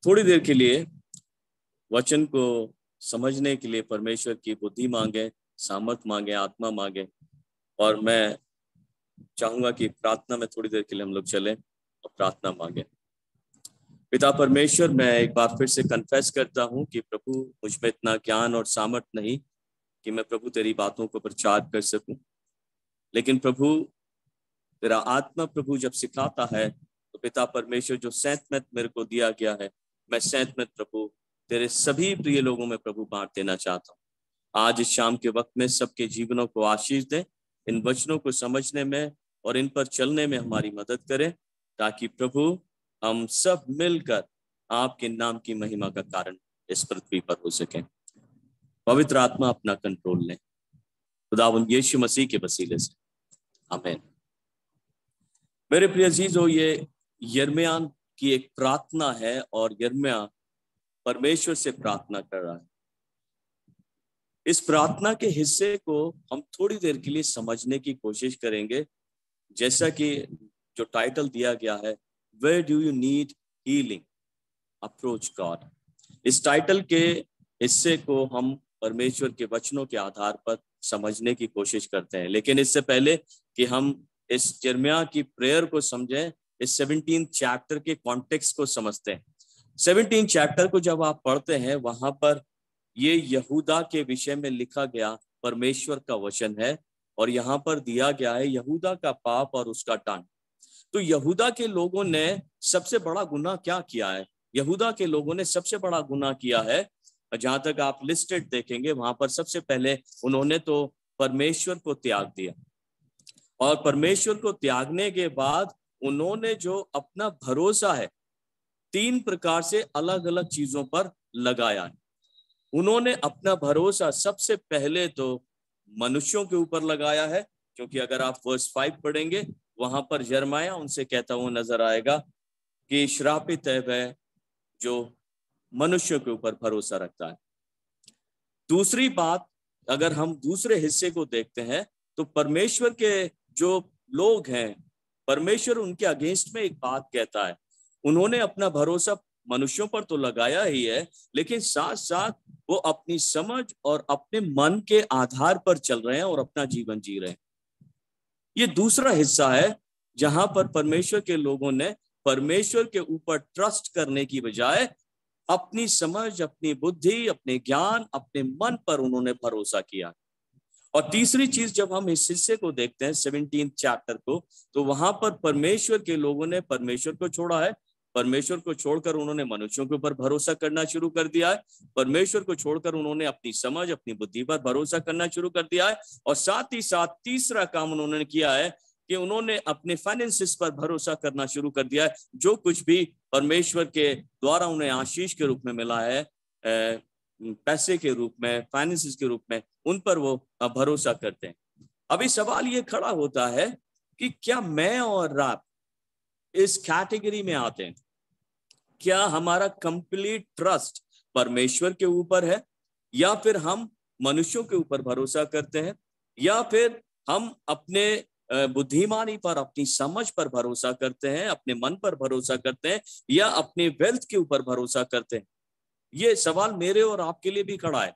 D: थोड़ी देर के लिए वचन को समझने के लिए परमेश्वर की बुद्धि मांगे, सामर्थ मांगे, आत्मा मांगे और मैं चाहूंगा कि प्रार्थना में थोड़ी देर के लिए हम लोग चलें और प्रार्थना मांगे। पिता परमेश्वर, मैं एक बार फिर से कन्फेस करता हूं कि प्रभु मुझ में इतना ज्ञान और सामर्थ नहीं कि मैं प्रभु तेरी बातों को प्रचार कर सकूं, लेकिन प्रभु तेरा आत्मा प्रभु जब सिखाता है तो पिता परमेश्वर जो सैंतमत मेरे को दिया गया है, मैं सैंतमत प्रभु तेरे सभी प्रिय लोगों में प्रभु बांट देना चाहता हूँ। आज इस शाम के वक्त में सबके जीवनों को आशीष दे, इन वचनों को समझने में और इन पर चलने में हमारी मदद करें, ताकि प्रभु हम सब मिलकर आपके नाम की महिमा का कारण इस पृथ्वी पर हो सके। पवित्र आत्मा अपना कंट्रोल ले, खुदावंद यीशु मसीह के वसीले से, आमीन। मेरे प्रिय अजीजों, ये यिर्मयाह की एक प्रार्थना है और यिर्मयाह परमेश्वर से प्रार्थना कर रहा है। इस प्रार्थना के हिस्से को हम थोड़ी देर के लिए समझने की कोशिश करेंगे, जैसा कि जो टाइटल दिया गया है, where do you need healing, approach God. इस टाइटल के हिस्से को हम परमेश्वर के वचनों के आधार पर समझने की कोशिश करते हैं, लेकिन इससे पहले कि हम इस यिर्मयाह की प्रेयर को समझें, इस 17 चैप्टर के कॉन्टेक्स्ट को समझते हैं। 17 चैप्टर को जब आप पढ़ते हैं, वहां पर ये यहूदा के विषय में लिखा गया परमेश्वर का वचन है और यहाँ पर दिया गया है यहूदा का पाप और उसका दंड। तो यहूदा के लोगों ने सबसे बड़ा गुनाह क्या किया है? यहूदा के लोगों ने सबसे बड़ा गुनाह किया है, जहां तक आप लिस्टेड देखेंगे वहां पर सबसे पहले उन्होंने तो परमेश्वर को त्याग दिया और परमेश्वर को त्यागने के बाद उन्होंने जो अपना भरोसा है 3 प्रकार से अलग अलग चीजों पर लगाया है। उन्होंने अपना भरोसा सबसे पहले तो मनुष्यों के ऊपर लगाया है, क्योंकि अगर आप वर्स 5 पढ़ेंगे वहां पर यिर्मयाह उनसे कहता हुआ नजर आएगा कि श्रापित है वह जो मनुष्यों के ऊपर भरोसा रखता है। दूसरी बात, अगर हम दूसरे हिस्से को देखते हैं तो परमेश्वर के जो लोग हैं, परमेश्वर उनके अगेंस्ट में एक बात कहता है, उन्होंने अपना भरोसा मनुष्यों पर तो लगाया ही है, लेकिन साथ साथ वो अपनी समझ और अपने मन के आधार पर चल रहे हैं और अपना जीवन जी रहे हैं। ये दूसरा हिस्सा है जहां पर परमेश्वर के लोगों ने परमेश्वर के ऊपर ट्रस्ट करने की बजाय अपनी समझ, अपनी बुद्धि, अपने ज्ञान, अपने मन पर उन्होंने भरोसा किया। और तीसरी चीज, जब हम इस हिस्से को देखते हैं 17 चैप्टर को, तो वहां पर परमेश्वर के लोगों ने परमेश्वर को छोड़ा है, परमेश्वर को छोड़कर उन्होंने मनुष्यों के ऊपर भरोसा करना शुरू कर दिया है, परमेश्वर को छोड़कर उन्होंने अपनी समझ, अपनी बुद्धि पर भरोसा करना शुरू कर दिया है, और साथ ही साथ तीसरा काम उन्होंने किया है कि उन्होंने अपने फाइनेंसेस पर भरोसा करना शुरू कर दिया है। जो कुछ भी परमेश्वर के द्वारा उन्हें आशीष के रूप में मिला है, पैसे के रूप में, फाइनेंसेस के रूप में, उन पर वो भरोसा करते हैं। अभी सवाल ये खड़ा होता है कि क्या मैं और आप इस कैटेगरी में आते हैं? क्या हमारा कंप्लीट ट्रस्ट परमेश्वर के ऊपर है, या फिर हम मनुष्यों के ऊपर भरोसा करते हैं, या फिर हम अपने बुद्धिमानी पर, अपनी समझ पर भरोसा करते हैं, अपने मन पर भरोसा करते हैं, या अपने वेल्थ के ऊपर भरोसा करते हैं? ये सवाल मेरे और आपके लिए भी खड़ा है,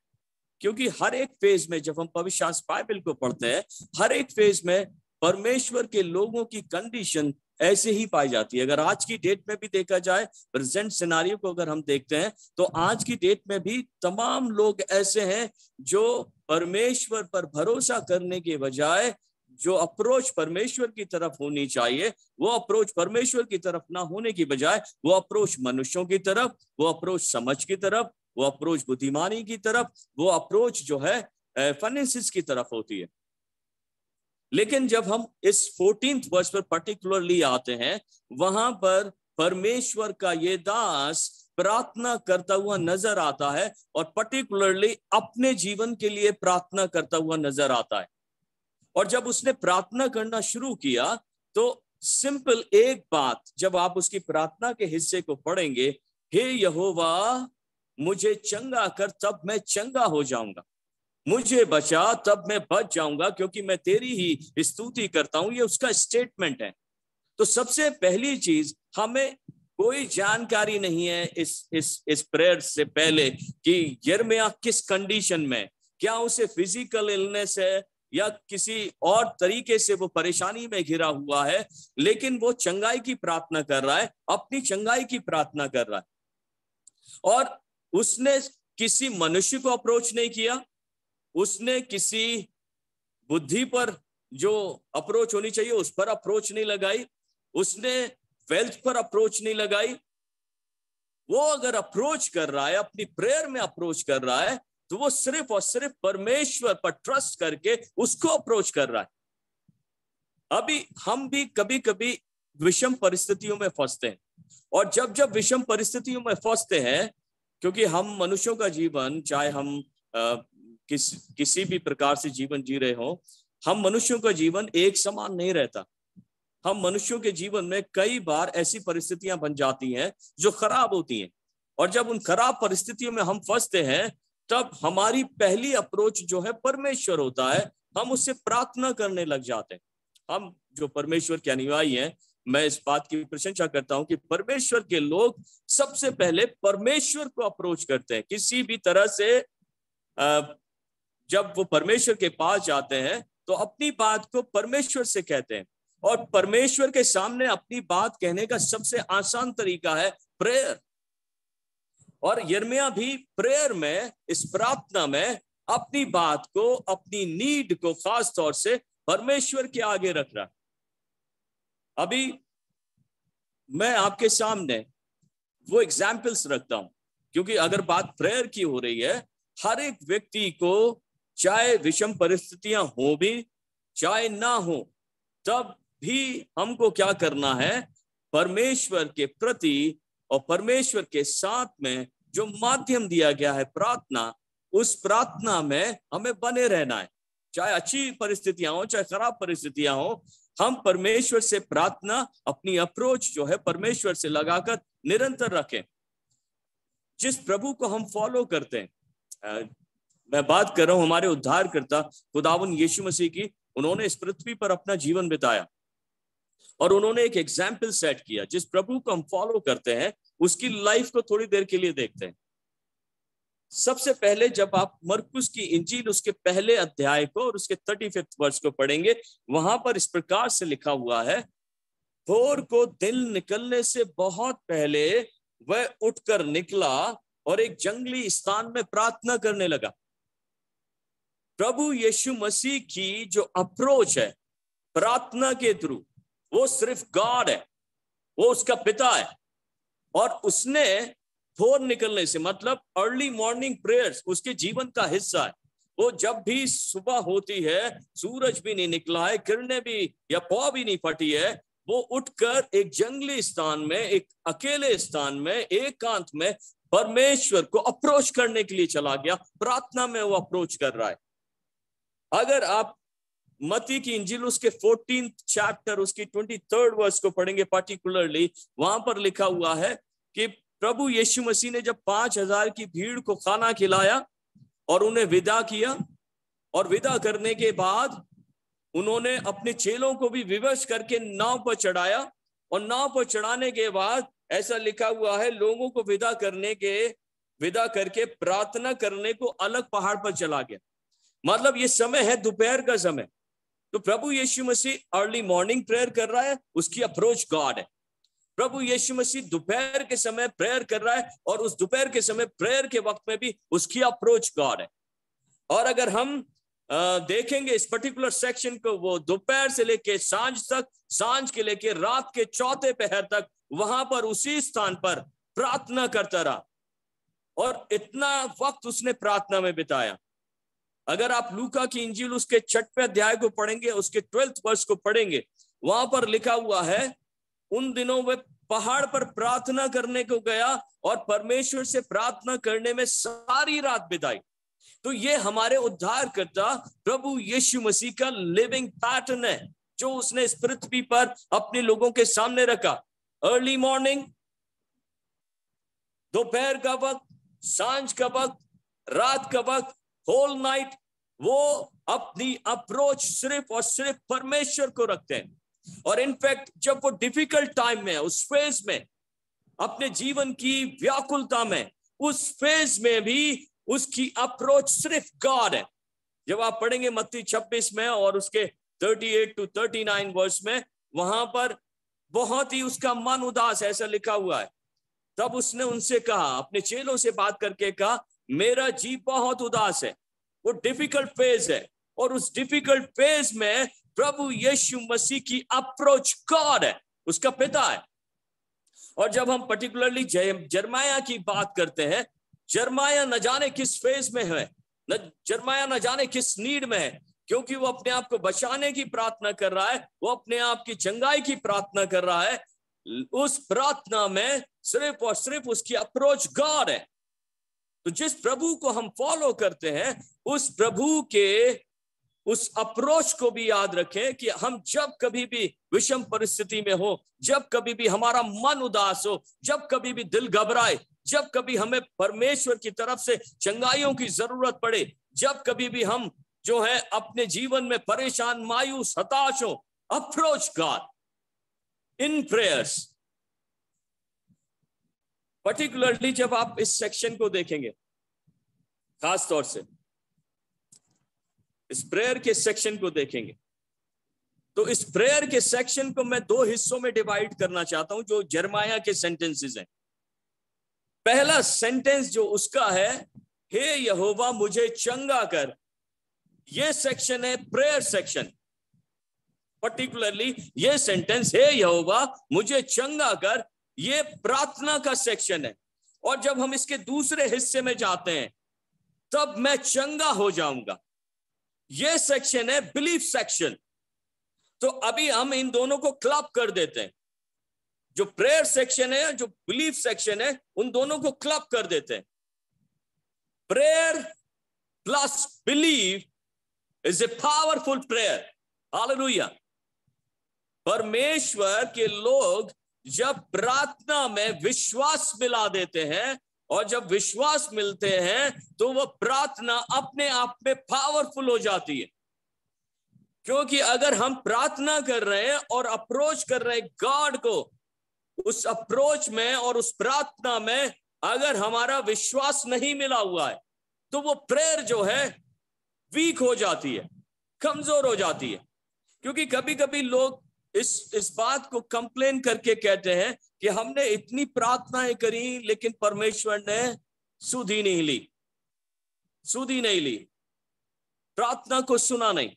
D: क्योंकि हर एक फेज में जब हम पवित्र शास्त्र बाइबल को पढ़ते हैं, हर एक फेज में परमेश्वर के लोगों की कंडीशन ऐसे ही पाई जाती है। अगर आज की डेट में भी देखा जाए, प्रेजेंट सिनारियो को अगर हम देखते हैं, तो आज की डेट में भी तमाम लोग ऐसे हैं जो परमेश्वर पर भरोसा करने के बजाय जो अप्रोच परमेश्वर की तरफ होनी चाहिए, वो अप्रोच परमेश्वर की तरफ ना होने की बजाय वो अप्रोच मनुष्यों की तरफ, वो अप्रोच समझ की तरफ, वो अप्रोच बुद्धिमानी की तरफ, वो अप्रोच जो है फाइनेंसिस की तरफ होती है। लेकिन जब हम इस 14th वर्स पर पर्टिकुलरली आते हैं, वहां पर परमेश्वर का ये दास प्रार्थना करता हुआ नजर आता है, और पर्टिकुलरली अपने जीवन के लिए प्रार्थना करता हुआ नजर आता है। और जब उसने प्रार्थना करना शुरू किया, तो सिंपल एक बात, जब आप उसकी प्रार्थना के हिस्से को पढ़ेंगे, हे यहोवा मुझे चंगा कर तब मैं चंगा हो जाऊंगा, मुझे बचा तब मैं बच जाऊंगा, क्योंकि मैं तेरी ही स्तुति करता हूं। ये उसका स्टेटमेंट है। तो सबसे पहली चीज, हमें कोई जानकारी नहीं है इस प्रेयर से पहले कि यिर्मयाह किस कंडीशन में, क्या उसे फिजिकल इलनेस है या किसी और तरीके से वो परेशानी में घिरा हुआ है, लेकिन वो चंगाई की प्रार्थना कर रहा है, अपनी चंगाई की प्रार्थना कर रहा है। और उसने किसी मनुष्य को अप्रोच नहीं किया, उसने किसी बुद्धि पर जो अप्रोच होनी चाहिए उस पर अप्रोच नहीं लगाई, उसने वेल्थ पर अप्रोच नहीं लगाई। वो अगर अप्रोच कर रहा है, अपनी प्रेयर में अप्रोच कर रहा है, तो वो सिर्फ और सिर्फ परमेश्वर पर ट्रस्ट करके उसको अप्रोच कर रहा है। अभी हम भी कभी कभी विषम परिस्थितियों में फंसते हैं, और जब जब विषम परिस्थितियों में फंसते हैं, क्योंकि हम मनुष्यों का जीवन, चाहे हम किसी भी प्रकार से जीवन जी रहे हो, हम मनुष्यों का जीवन एक समान नहीं रहता। हम मनुष्यों के जीवन में कई बार ऐसी परिस्थितियां बन जाती हैं जो खराब होती हैं, और जब उन खराब परिस्थितियों में हम फंसते हैं, तब हमारी पहली अप्रोच जो है परमेश्वर होता है। हम उससे प्रार्थना करने लग जाते हैं। हम जो परमेश्वर के अनुयायी हैं, मैं इस बात की प्रशंसा करता हूं कि परमेश्वर के लोग सबसे पहले परमेश्वर को अप्रोच करते हैं। किसी भी तरह से जब वो परमेश्वर के पास जाते हैं, तो अपनी बात को परमेश्वर से कहते हैं, और परमेश्वर के सामने अपनी बात कहने का सबसे आसान तरीका है प्रेयर। और यिर्मयाह भी प्रेयर में, इस प्रार्थना में अपनी बात को, अपनी नीड को खास तौर से परमेश्वर के आगे रख रहा है। अभी मैं आपके सामने वो एग्जाम्पल्स रखता हूं, क्योंकि अगर बात प्रेयर की हो रही है, हर एक व्यक्ति को, चाहे विषम परिस्थितियां हो भी चाहे ना हो, तब भी हमको क्या करना है, परमेश्वर के प्रति और परमेश्वर के साथ में जो माध्यम दिया गया है प्रार्थना, उस प्रार्थना में हमें बने रहना है। चाहे अच्छी परिस्थितियां हो, चाहे खराब परिस्थितियां हो, हम परमेश्वर से प्रार्थना, अपनी अप्रोच जो है परमेश्वर से लगाकर निरंतर रखें। जिस प्रभु को हम फॉलो करते हैं, मैं बात कर रहा हूं हमारे उद्धारकर्ता खुदावन यीशु मसीह की। उन्होंने इस पृथ्वी पर अपना जीवन बिताया, और उन्होंने एक एग्जाम्पल सेट किया। जिस प्रभु को हम फॉलो करते हैं, उसकी लाइफ को थोड़ी देर के लिए देखते हैं। सबसे पहले जब आप मरकुस की इंजील उसके पहले अध्याय को और उसके 35 वर्ष को पढ़ेंगे, वहां पर इस प्रकार से लिखा हुआ है, भोर को दिन निकलने से बहुत पहले वह उठकर निकला और एक जंगली स्थान में प्रार्थना करने लगा। प्रभु यीशु मसीह की जो अप्रोच है प्रार्थना के थ्रू, वो सिर्फ गॉड है, वो उसका पिता है। और उसने भोर निकलने से मतलब अर्ली मॉर्निंग प्रेयर्स उसके जीवन का हिस्सा है। वो जब भी सुबह होती है, सूरज भी नहीं निकला है, किरणें भी या पौ भी नहीं फटी है, वो उठकर एक जंगली स्थान में, एक अकेले स्थान में, एकांत में परमेश्वर को अप्रोच करने के लिए चला गया। प्रार्थना में वो अप्रोच कर रहा है। अगर आप मत्ती की इंजील उसके 14th चैप्टर उसकी 23rd वर्स को पढ़ेंगे पर्टिकुलरली, वहां पर लिखा हुआ है कि प्रभु यीशु मसीह ने जब 5000 की भीड़ को खाना खिलाया और उन्हें विदा किया, और विदा करने के बाद उन्होंने अपने चेलों को भी विवश करके नाव पर चढ़ाया, और नाव पर चढ़ाने के बाद ऐसा लिखा हुआ है, लोगों को विदा करके प्रार्थना करने को अलग पहाड़ पर चला गया। मतलब ये समय है दोपहर का समय। तो प्रभु यीशु मसीह अर्ली मॉर्निंग प्रेयर कर रहा है, उसकी अप्रोच गॉड है। प्रभु यीशु मसीह दोपहर के समय प्रेयर कर रहा है, और उस दोपहर के समय प्रेयर के वक्त में भी उसकी अप्रोच गॉड है। और अगर हम देखेंगे इस पर्टिकुलर सेक्शन को, वो दोपहर से लेके सांझ तक, सांझ के लेके रात के चौथे पहर तक वहां पर उसी स्थान पर प्रार्थना करता रहा, और इतना वक्त उसने प्रार्थना में बिताया। अगर आप लूका की इंजील उसके 6वें अध्याय को पढ़ेंगे, उसके 12th वर्ष को पढ़ेंगे, वहां पर लिखा हुआ है, उन दिनों में पहाड़ पर प्रार्थना करने को गया और परमेश्वर से प्रार्थना करने में सारी रात बिताई। तो ये हमारे उद्धारकर्ता प्रभु यीशु मसीह का लिविंग पैटर्न है, जो उसने इस पृथ्वी पर अपने लोगों के सामने रखा। अर्ली मॉर्निंग, दोपहर का वक्त, सांझ का वक्त, रात का वक्त, होल नाइट, वो अपनी अप्रोच सिर्फ और सिर्फ परमेश्वर को रखते हैं। और इनफैक्ट जब वो डिफिकल्ट टाइम में, उस फेज में, अपने जीवन की व्याकुलता में, उस फेज में भी उसकी अप्रोच सिर्फ गॉड है। जब आप पढ़ेंगे मत्ती 26 में और उसके 38 to 39 वर्ष में, वहां पर बहुत ही उसका मन उदास, ऐसा लिखा हुआ है। तब उसने उनसे कहा, अपने चेलों से बात करके कहा, मेरा जी बहुत उदास है। वो डिफिकल्ट फेज है, और उस डिफिकल्ट फेज में प्रभु यीशु मसीह की अप्रोच गॉड है, उसका पिता है। और जब हम पर्टिकुलरली जरमाया की बात करते हैं, जरमाया न जाने किस फेज में है, जरमाया न जाने किस नीड में है, क्योंकि वो अपने आप को बचाने की प्रार्थना कर रहा है, वो अपने आप की चंगाई की प्रार्थना कर रहा है। उस प्रार्थना में सिर्फ और सिर्फ उसकी अप्रोच गॉड है। तो जिस प्रभु को हम फॉलो करते हैं, उस प्रभु के उस अप्रोच को भी याद रखें कि हम जब कभी भी विषम परिस्थिति में हो, जब कभी भी हमारा मन उदास हो, जब कभी भी दिल घबराए, जब कभी हमें परमेश्वर की तरफ से चंगाइयों की जरूरत पड़े, जब कभी भी हम जो है अपने जीवन में परेशान, मायूस, हताश हो, approach God in prayers. Particularly जब आप इस सेक्शन को देखेंगे, खास तौर से इस प्रेयर के सेक्शन को देखेंगे, तो इस प्रेयर के सेक्शन को मैं 2 हिस्सों में डिवाइड करना चाहता हूं, जो जरमाया के सेंटेंसेस हैं। पहला सेंटेंस जो उसका है, हे यहोवा मुझे चंगा कर, ये सेक्शन है प्रेयर सेक्शन। पर्टिकुलरली ये सेंटेंस, हे यहोवा मुझे चंगा कर, ये प्रार्थना का सेक्शन है। और जब हम इसके दूसरे हिस्से में जाते हैं, तब मैं चंगा हो जाऊंगा, ये सेक्शन है बिलीफ सेक्शन। तो अभी हम इन दोनों को क्लब कर देते हैं, जो प्रेयर सेक्शन है, जो बिलीफ सेक्शन है, उन दोनों को क्लब कर देते हैं। Prayer plus believe is a powerful prayer. Hallelujah. परमेश्वर के लोग जब प्रार्थना में विश्वास मिला देते हैं, और जब विश्वास मिलते हैं, तो वो प्रार्थना अपने आप में पावरफुल हो जाती है। क्योंकि अगर हम प्रार्थना कर रहे हैं और अप्रोच कर रहे हैं गॉड को, उस अप्रोच में और उस प्रार्थना में अगर हमारा विश्वास नहीं मिला हुआ है, तो वो प्रेयर जो है वीक हो जाती है, कमजोर हो जाती है। क्योंकि कभी कभी लोग इस बात को कंप्लेन करके कहते हैं कि हमने इतनी प्रार्थनाएं करी, लेकिन परमेश्वर ने सुध ही नहीं ली, प्रार्थना को सुना नहीं।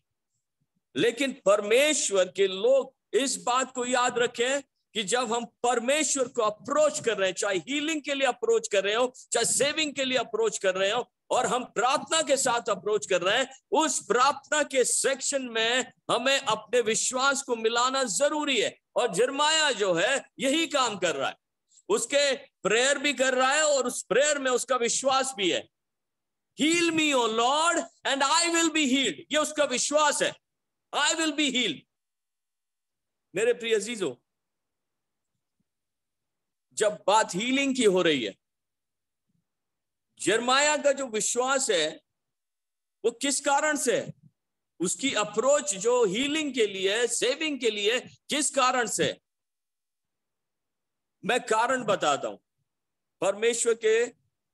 D: लेकिन परमेश्वर के लोग इस बात को याद रखें कि जब हम परमेश्वर को अप्रोच कर रहे हैं, चाहे हीलिंग के लिए अप्रोच कर रहे हो, चाहे सेविंग के लिए अप्रोच कर रहे हो, और हम प्रार्थना के साथ अप्रोच कर रहे हैं, उस प्रार्थना के सेक्शन में हमें अपने विश्वास को मिलाना जरूरी है। और जरमाया जो है यही काम कर रहा है, उसके प्रेयर भी कर रहा है, और उस प्रेयर में उसका विश्वास भी है। Heal me O Lord and I will be healed, ये उसका विश्वास है, आई विल बी हील्ड। मेरे प्रिय अजीजों, जब बात हीलिंग की हो रही है, जरमाया का जो विश्वास है वो किस कारण से है? उसकी अप्रोच जो हीलिंग के लिए, सेविंग के लिए, किस कारण से? मैं कारण बताता हूं। परमेश्वर के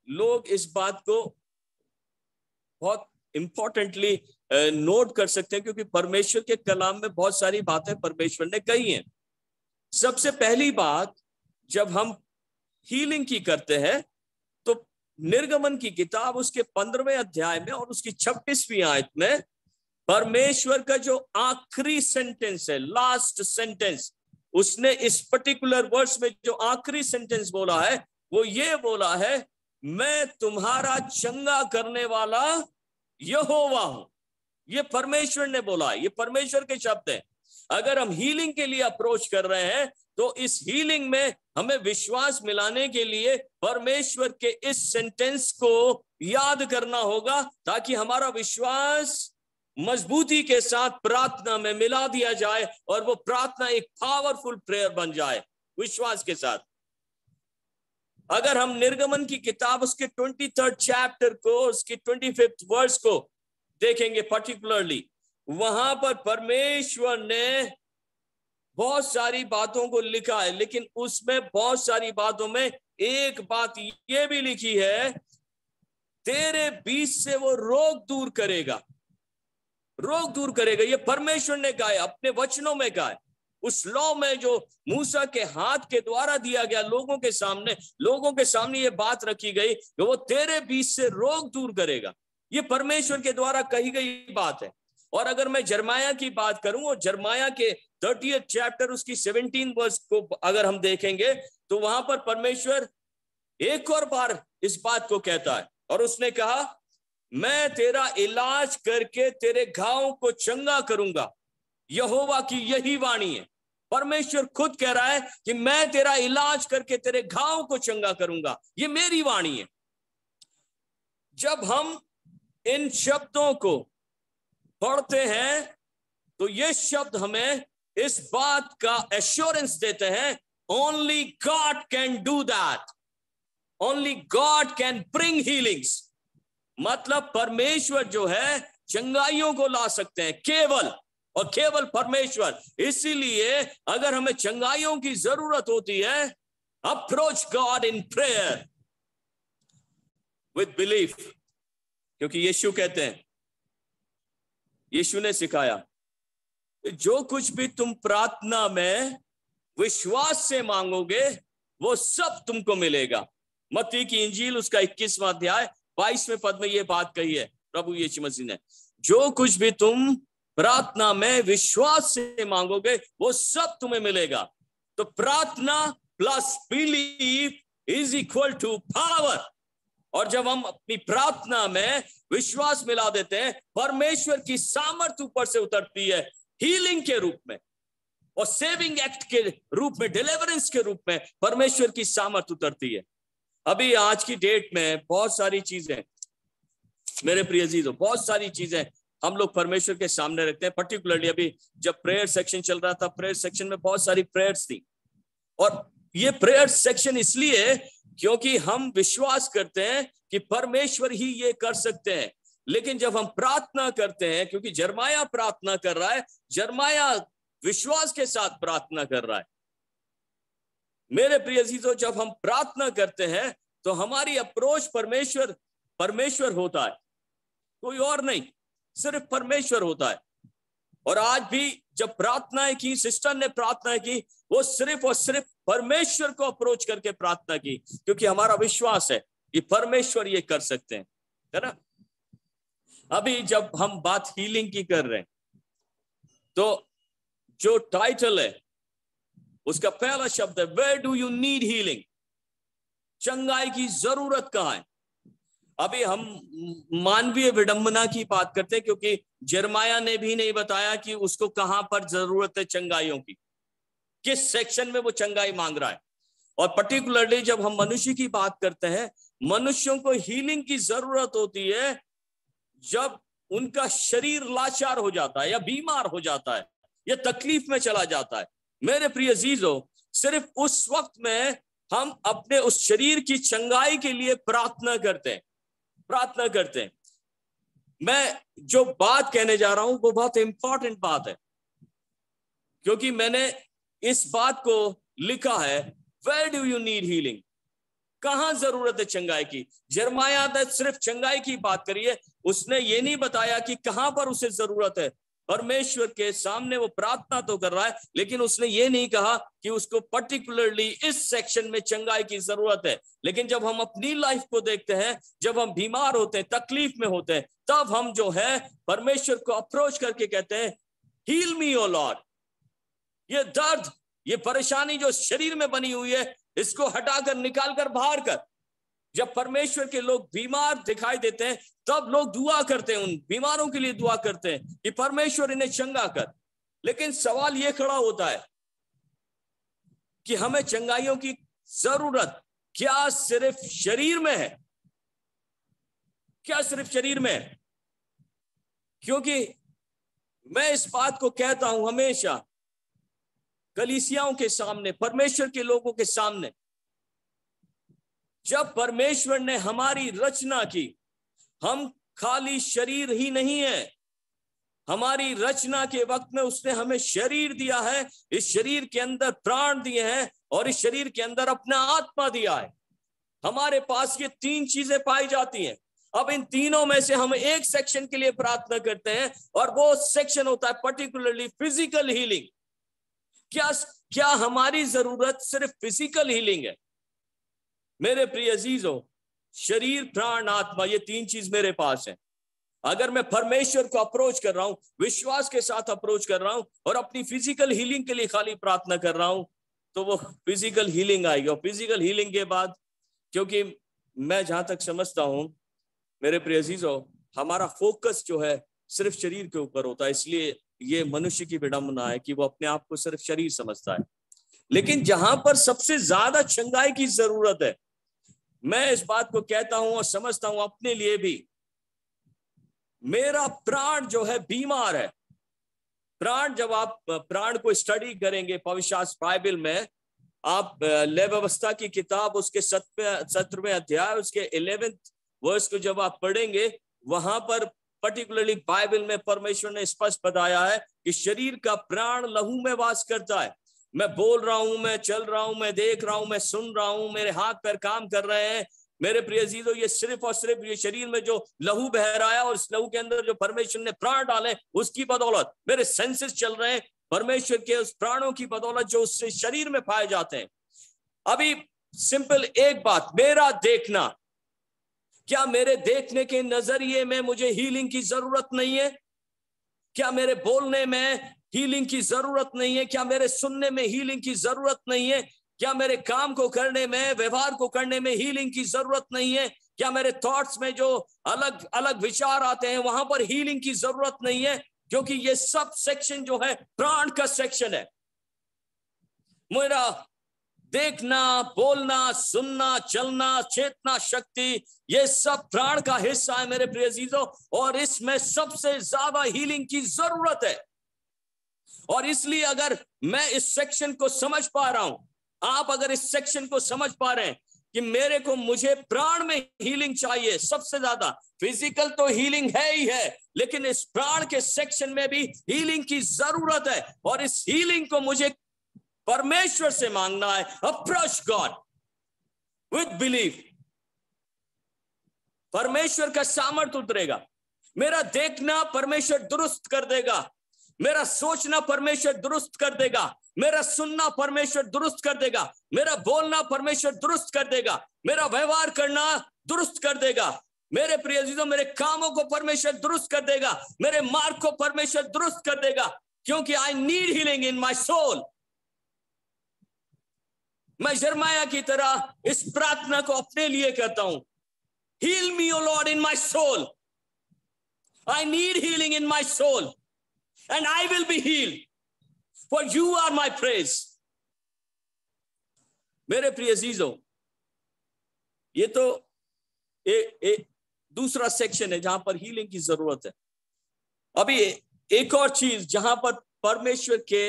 D: लोग इस बात को बहुत इंपॉर्टेंटली नोट कर सकते हैं, क्योंकि परमेश्वर के कलाम में बहुत सारी बातें परमेश्वर ने कही हैं। सबसे पहली बात, जब हम हीलिंग की करते हैं तो निर्गमन की किताब उसके 15वें अध्याय में और उसकी 26वीं आयत में परमेश्वर का जो आखिरी सेंटेंस है, लास्ट सेंटेंस, उसने इस पर्टिकुलर वर्स में जो आखिरी सेंटेंस बोला है वो ये बोला है, मैं तुम्हारा चंगा करने वाला यहोवा हूं। ये परमेश्वर ने बोला है, ये परमेश्वर के शब्द हैं। अगर हम हीलिंग के लिए अप्रोच कर रहे हैं तो इस हीलिंग में हमें विश्वास मिलाने के लिए परमेश्वर के इस सेंटेंस को याद करना होगा, ताकि हमारा विश्वास मजबूती के साथ प्रार्थना में मिला दिया जाए और वो प्रार्थना एक पावरफुल प्रेयर बन जाए विश्वास के साथ। अगर हम निर्गमन की किताब उसके 23rd चैप्टर को, उसके 25th वर्स को देखेंगे पर्टिकुलरली, वहां पर परमेश्वर ने बहुत सारी बातों को लिखा है, लेकिन उसमें बहुत सारी बातों में एक बात ये भी लिखी है, तेरे बीच से वो रोग दूर करेगा, रोग दूर करेगा। ये परमेश्वर ने कहा है, अपने वचनों में कहा है। उस लॉ में जो मूसा के हाथ के द्वारा दिया गया लोगों के सामने ये बात रखी गई कि वो तेरे बीच से रोग दूर करेगा। ये परमेश्वर के द्वारा कही गई बात है। और अगर मैं जरमाया की बात करूं, और जरमाया के 30th चैप्टर उसकी 17 वर्स को अगर हम देखेंगे तो वहां पर परमेश्वर एक और बार इस बात को कहता है, और उसने कहा, मैं तेरा इलाज करके तेरे घावों को चंगा करूंगा। यहोवा की यही वाणी है। परमेश्वर खुद कह रहा है कि मैं तेरा इलाज करके तेरे घावों को चंगा करूंगा, ये मेरी वाणी है। जब हम इन शब्दों को पढ़ते हैं तो ये शब्द हमें इस बात का एश्योरेंस देते हैं, only God can do that, only God can bring healings. मतलब परमेश्वर जो है चंगाइयों को ला सकते हैं, केवल और केवल परमेश्वर। इसीलिए अगर हमें चंगाइयों की जरूरत होती है, approach God in prayer with belief, क्योंकि यीशु कहते हैं, यीशु ने सिखाया, जो कुछ भी तुम प्रार्थना में विश्वास से मांगोगे वो सब तुमको मिलेगा। मत्ती की इंजील उसका 21वां अध्याय 22वें पद में ये बात कही है प्रभु यीशु मसीह ने, जो कुछ भी तुम प्रार्थना में विश्वास से मांगोगे वो सब तुम्हें मिलेगा। तो प्रार्थना plus belief is equal to power. और जब हम अपनी प्रार्थना में विश्वास मिला देते हैं, परमेश्वर की सामर्थ्य ऊपर से उतरती है हीलिंग के रूप में और सेविंग एक्ट के रूप में, डिलीवरेंस के रूप में परमेश्वर की सामर्थ्य उतरती है। अभी आज की डेट में बहुत सारी चीजें, मेरे प्रिय अजीजों, बहुत सारी चीजें हम लोग परमेश्वर के सामने रखते हैं। पर्टिकुलरली अभी जब प्रेयर सेक्शन चल रहा था, प्रेयर सेक्शन में बहुत सारी प्रेयर्स थी, और ये प्रेयर सेक्शन इसलिए क्योंकि हम विश्वास करते हैं कि परमेश्वर ही ये कर सकते हैं। लेकिन जब हम प्रार्थना करते हैं, क्योंकि जरमाया प्रार्थना कर रहा है, जरमाया विश्वास के साथ प्रार्थना कर रहा है। मेरे प्रिय अजीजों, जब हम प्रार्थना करते हैं तो हमारी अप्रोच परमेश्वर होता है, कोई और नहीं, सिर्फ परमेश्वर होता है। और आज भी जब प्रार्थनाएं की, सिस्टर ने प्रार्थना की, वो सिर्फ और सिर्फ परमेश्वर को अप्रोच करके प्रार्थना की, क्योंकि हमारा विश्वास है कि परमेश्वर ये कर सकते हैं, है ना। अभी जब हम बात हीलिंग की कर रहे हैं तो जो टाइटल है उसका पहला शब्द है, where do you need healing, चंगाई की जरूरत कहां है। अभी हम मानवीय विडंबना की बात करते हैं, क्योंकि जरमाया ने भी नहीं बताया कि उसको कहां पर जरूरत है चंगाइयों की, किस सेक्शन में वो चंगाई मांग रहा है। और पर्टिकुलरली जब हम मनुष्य की बात करते हैं, मनुष्यों को हीलिंग की जरूरत होती है जब उनका शरीर लाचार हो जाता है या बीमार हो जाता है या तकलीफ में चला जाता है। मेरे प्रिय अजीजों, सिर्फ उस वक्त में हम अपने उस शरीर की चंगाई के लिए प्रार्थना करते हैं। मैं जो बात कहने जा रहा हूं वो बहुत इंपॉर्टेंट बात है, क्योंकि मैंने इस बात को लिखा है, where do you need healing, कहां जरूरत है चंगाई की। यिर्मयाह ने सिर्फ चंगाई की बात करी है, उसने ये नहीं बताया कि कहां पर उसे जरूरत है। परमेश्वर के सामने वो प्रार्थना तो कर रहा है, लेकिन उसने ये नहीं कहा कि उसको पर्टिकुलरली इस सेक्शन में चंगाई की जरूरत है। लेकिन जब हम अपनी लाइफ को देखते हैं, जब हम बीमार होते हैं, तकलीफ में होते हैं, तब हम जो है परमेश्वर को अप्रोच करके कहते हैं, हील मी ओ लॉर्ड। ये दर्द, ये परेशानी जो शरीर में बनी हुई है, इसको हटाकर, निकालकर बाहर कर। जब परमेश्वर के लोग बीमार दिखाई देते हैं, तब लोग दुआ करते हैं, उन बीमारों के लिए दुआ करते हैं कि परमेश्वर इन्हें चंगा कर। लेकिन सवाल यह खड़ा होता है कि हमें चंगाइयों की जरूरत क्या सिर्फ शरीर में है? क्या सिर्फ शरीर में है? क्योंकि मैं इस बात को कहता हूं हमेशा कलीसियाओं के सामने, परमेश्वर के लोगों के सामने, जब परमेश्वर ने हमारी रचना की, हम खाली शरीर ही नहीं है। हमारी रचना के वक्त में उसने हमें शरीर दिया है, इस शरीर के अंदर प्राण दिए हैं और इस शरीर के अंदर अपना आत्मा दिया है। हमारे पास ये तीन चीजें पाई जाती हैं। अब इन तीनों में से हम एक सेक्शन के लिए प्रार्थना करते हैं, और वो सेक्शन होता है पर्टिकुलरली फिजिकल हीलिंग। क्या हमारी जरूरत सिर्फ फिजिकल हीलिंग है? मेरे प्रिय अजीजों, शरीर, प्राण, आत्मा, ये तीन चीज मेरे पास है। अगर मैं परमेश्वर को अप्रोच कर रहा हूं, विश्वास के साथ अप्रोच कर रहा हूं और अपनी फिजिकल हीलिंग के लिए खाली प्रार्थना कर रहा हूं, तो वो फिजिकल हीलिंग आएगी। और फिजिकल हीलिंग के बाद, क्योंकि मैं जहां तक समझता हूं मेरे प्रिय अजीजों, हमारा फोकस जो है सिर्फ शरीर के ऊपर होता है, इसलिए ये मनुष्य की विडंबना है कि वो अपने आप को सिर्फ शरीर समझता है। लेकिन जहां पर सबसे ज्यादा चंगाई की जरूरत है, मैं इस बात को कहता हूं और समझता हूं अपने लिए भी, मेरा प्राण जो है बीमार है। प्राण, जब आप प्राण को स्टडी करेंगे पवित्र शास्त्र बाइबल में, आप लय व्यवस्था की किताब उसके 17वें अध्याय उसके 11वें वर्स को जब आप पढ़ेंगे, वहां पर पर्टिकुलरली बाइबल में परमेश्वर ने स्पष्ट बताया है कि शरीर का प्राण लहू में वास करता है। मैं बोल रहा हूं, मैं चल रहा हूं, मैं देख रहा हूं, मैं सुन रहा हूं, मेरे हाथ पैर काम कर रहे हैं। मेरे प्रिय अजीजों, ये सिर्फ और सिर्फ ये शरीर में जो लहू बह रहा है और इस लहू के अंदर जो परमेश्वर ने प्राण डाले, उसकी बदौलत मेरे सेंसेस चल रहे हैं, परमेश्वर के उस प्राणों की बदौलत जो उससे शरीर में पाए जाते हैं। अभी सिंपल एक बात, मेरा देखना, क्या मेरे देखने के नजरिए में मुझे हीलिंग की जरूरत नहीं है? क्या मेरे बोलने में हीलिंग की जरूरत नहीं है? क्या मेरे सुनने में हीलिंग की जरूरत नहीं है? क्या मेरे काम को करने में, व्यवहार को करने में हीलिंग की जरूरत नहीं है? क्या मेरे थॉट्स में जो अलग अलग विचार आते हैं वहां पर हीलिंग की जरूरत नहीं है? क्योंकि ये सब सेक्शन जो है प्राण का सेक्शन है। मेरा देखना, बोलना, सुनना, चलना, चेतना शक्ति, ये सब प्राण का हिस्सा है मेरे प्रिय अजीजों, और इसमें सबसे ज्यादा हीलिंग की जरूरत है। और इसलिए अगर मैं इस सेक्शन को समझ पा रहा हूं, आप अगर इस सेक्शन को समझ पा रहे हैं कि मुझे प्राण में हीलिंग चाहिए सबसे ज्यादा, फिजिकल तो हीलिंग है ही है, लेकिन इस प्राण के सेक्शन में भी हीलिंग की जरूरत है, और इस हीलिंग को मुझे परमेश्वर से मांगना है। Approach God with belief. परमेश्वर का सामर्थ्य उतरेगा। मेरा देखना परमेश्वर दुरुस्त कर देगा, मेरा सोचना परमेश्वर दुरुस्त कर देगा, मेरा सुनना परमेश्वर दुरुस्त कर देगा, मेरा बोलना परमेश्वर दुरुस्त कर देगा, मेरा व्यवहार करना दुरुस्त कर देगा। मेरे प्रिय अजीजों, मेरे कामों को परमेश्वर दुरुस्त कर देगा, मेरे मार्ग को परमेश्वर दुरुस्त कर देगा, क्योंकि I need healing in my soul. मैं यिर्मयाह की तरह इस प्रार्थना को अपने लिए करता हूं, heal me O Lord in my soul. I need healing in my soul and I will be healed, for you are my praise। मेरे प्रिय अजीजों, ये तो दूसरा सेक्शन है जहां पर हीलिंग की जरूरत है। अभी एक और चीज जहां पर परमेश्वर के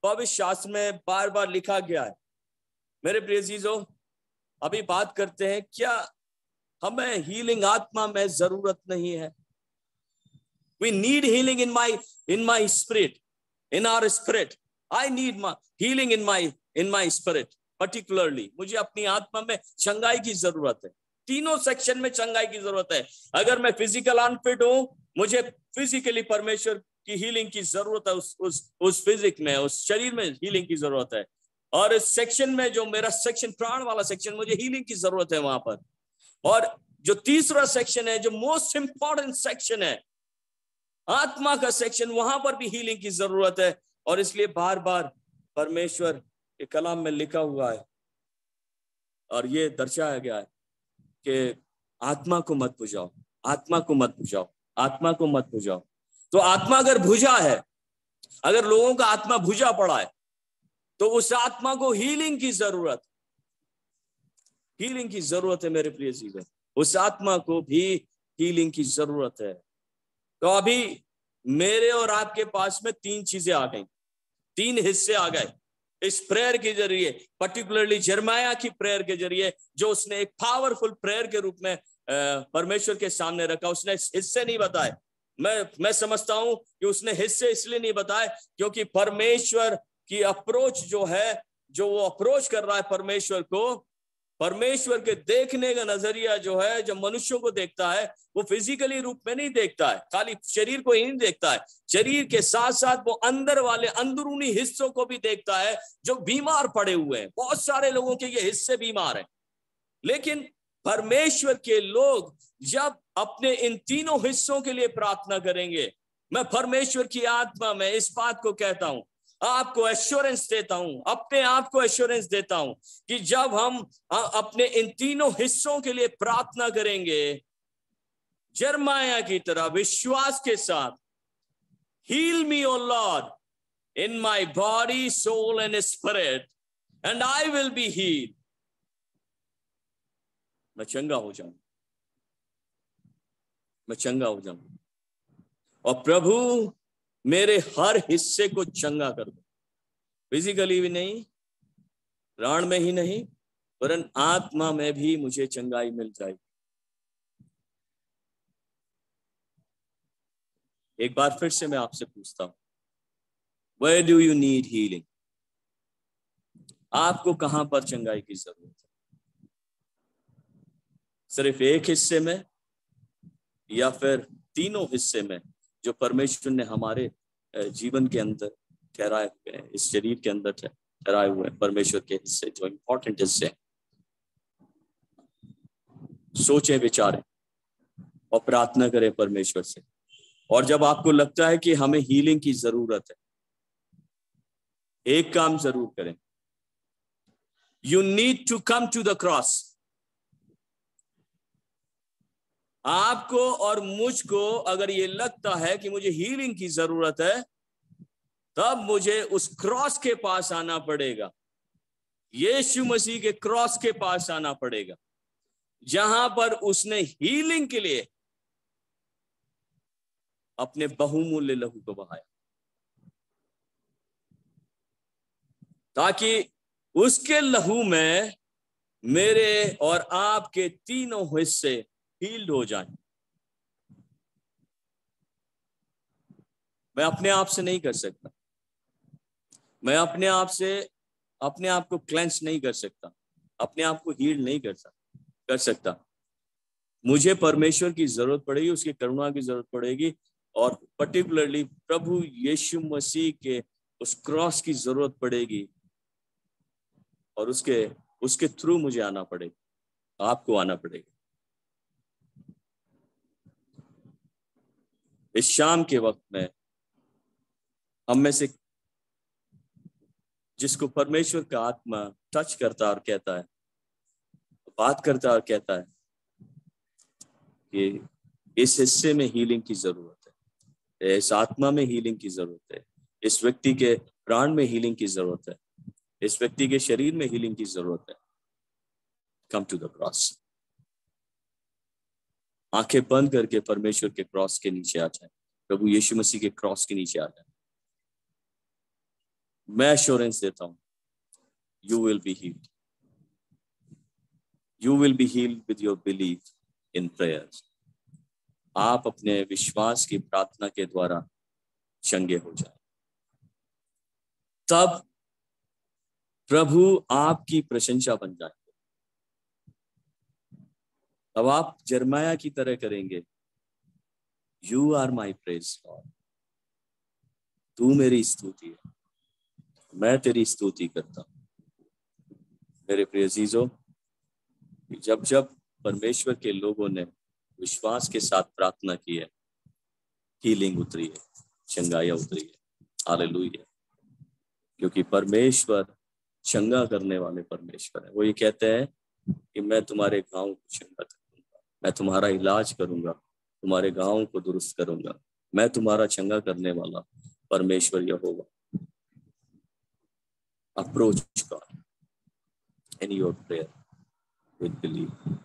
D: पवित्र शास्त्र में बार बार लिखा गया है, मेरे प्रिय अजीजों, अभी बात करते हैं क्या हमें हीलिंग आत्मा में जरूरत नहीं है? We need healing in my spirit, in our spirit. I need healing in my spirit, particularly. मुझे अपनी आत्मा में चंगाई की जरूरत है। तीनों सेक्शन में चंगाई की जरूरत है। अगर मैं फिजिकल अनफिट हूं, मुझे फिजिकली परमेश्वर की हीलिंग की जरूरत है। उस फिजिक में, उस शरीर में हीलिंग की जरूरत है। और इस सेक्शन में, जो मेरा सेक्शन प्राण वाला सेक्शन, मुझे हीलिंग की जरूरत है वहां पर। और जो तीसरा सेक्शन है, जो मोस्ट इंपॉर्टेंट सेक्शन है, आत्मा का सेक्शन, वहां पर भी हीलिंग की जरूरत है। और इसलिए बार बार परमेश्वर के कलाम में लिखा हुआ है और ये दर्शाया गया है कि आत्मा को मत बुझाओ, आत्मा को मत बुझाओ, आत्मा को मत बुझाओ। तो आत्मा अगर बुझा है, अगर लोगों का आत्मा बुझा पड़ा है, तो उस आत्मा को हीलिंग की जरूरत, हीलिंग की जरूरत है मेरे प्रिय जीवन। उस आत्मा को भी हीलिंग की जरूरत है। तो अभी मेरे और आपके पास में तीन चीजें आ गई, तीन हिस्से आ गए इस प्रेयर के जरिए, पर्टिकुलरली जर्माया की प्रेयर के जरिए, जो उसने एक पावरफुल प्रेयर के रूप में परमेश्वर के सामने रखा। उसने हिस्से नहीं बताए। मैं समझता हूं कि उसने हिस्से इसलिए नहीं बताए क्योंकि परमेश्वर की अप्रोच जो है, जो वो अप्रोच कर रहा है परमेश्वर को, परमेश्वर के देखने का नजरिया जो है, जब मनुष्यों को देखता है, वो फिजिकली रूप में नहीं देखता है, खाली शरीर को ही नहीं देखता है। शरीर के साथ साथ वो अंदर वाले अंदरूनी हिस्सों को भी देखता है जो बीमार पड़े हुए हैं। बहुत सारे लोगों के ये हिस्से बीमार हैं, लेकिन परमेश्वर के लोग जब अपने इन तीनों हिस्सों के लिए प्रार्थना करेंगे, मैं परमेश्वर की आत्मा में इस बात को कहता हूं, आपको एश्योरेंस देता हूं, अपने आप को एश्योरेंस देता हूं कि जब हम अपने इन तीनों हिस्सों के लिए प्रार्थना करेंगे, जर्माया की तरह विश्वास के साथ, heal me O Lord in my body, soul and spirit and I will be healed. मैं चंगा हो जाऊं, मैं चंगा हो जाऊं, और प्रभु मेरे हर हिस्से को चंगा कर दो। फिजिकली भी नहीं, प्राण में ही नहीं, वरन आत्मा में भी मुझे चंगाई मिल जाएगी। एक बार फिर से मैं आपसे पूछता हूं, Where do you need healing? आपको कहां पर चंगाई की जरूरत है? सिर्फ एक हिस्से में या फिर तीनों हिस्से में जो परमेश्वर ने हमारे जीवन के अंदर ठहराए हुए हैं, इस शरीर के अंदर ठहराए हुए हैं परमेश्वर के हिस्से, जो इंपॉर्टेंट हिस्से। सोचें, विचारें और प्रार्थना करें परमेश्वर से। और जब आपको लगता है कि हमें हीलिंग की जरूरत है, एक काम जरूर करें, you need to come to the cross. आपको और मुझको अगर ये लगता है कि मुझे हीलिंग की जरूरत है, तब मुझे उस क्रॉस के पास आना पड़ेगा, यीशु मसीह के क्रॉस के पास आना पड़ेगा, जहां पर उसने हीलिंग के लिए अपने बहुमूल्य लहू को बहाया, ताकि उसके लहू में मेरे और आपके तीनों हिस्से हील्ड हो जाएं। मैं अपने आप से नहीं कर सकता, मैं अपने आप को क्लेंस नहीं कर सकता, अपने आप को हील नहीं कर सकता। मुझे परमेश्वर की जरूरत पड़ेगी, उसकी करुणा की जरूरत पड़ेगी, और पर्टिकुलरली प्रभु यीशु मसीह के उस क्रॉस की जरूरत पड़ेगी, और उसके थ्रू मुझे आना पड़ेगा, आपको आना पड़ेगा। इस शाम के वक्त में हम में से जिसको परमेश्वर का आत्मा टच करता और कहता है, बात करता और कहता है कि इस हिस्से में हीलिंग की जरूरत है, इस आत्मा में हीलिंग की जरूरत है, इस व्यक्ति के प्राण में हीलिंग की जरूरत है, इस व्यक्ति के शरीर में हीलिंग की जरूरत है, कम टू द क्रॉस। आंखें बंद करके परमेश्वर के क्रॉस के नीचे आ जाए, प्रभु यीशु मसीह के क्रॉस के नीचे आ जाए। मैं एश्योरेंस देता हूं, you will be heeled, you will be heeled with your belief in prayers. आप अपने विश्वास की प्रार्थना के द्वारा चंगे हो जाए, तब प्रभु आपकी प्रशंसा बन जाएंगे। अब आप जरमाया की तरह करेंगे, you are my praise Lord, तू मेरी स्तुति है, मैं तेरी स्तुति करता हूं। मेरे प्रिय अजीजों, जब जब परमेश्वर के लोगों ने विश्वास के साथ प्रार्थना की है, हीलिंग उतरी है, चंगाई उतरी है। हालेलुया। क्योंकि परमेश्वर चंगा करने वाले परमेश्वर है। वो ये कहते हैं कि मैं तुम्हारे गांव को चंगा करूंगा, मैं तुम्हारा इलाज करूंगा, तुम्हारे गांव को दुरुस्त करूंगा, मैं तुम्हारा चंगा करने वाला परमेश्वर यहोवा। Approach God in your prayer with believe.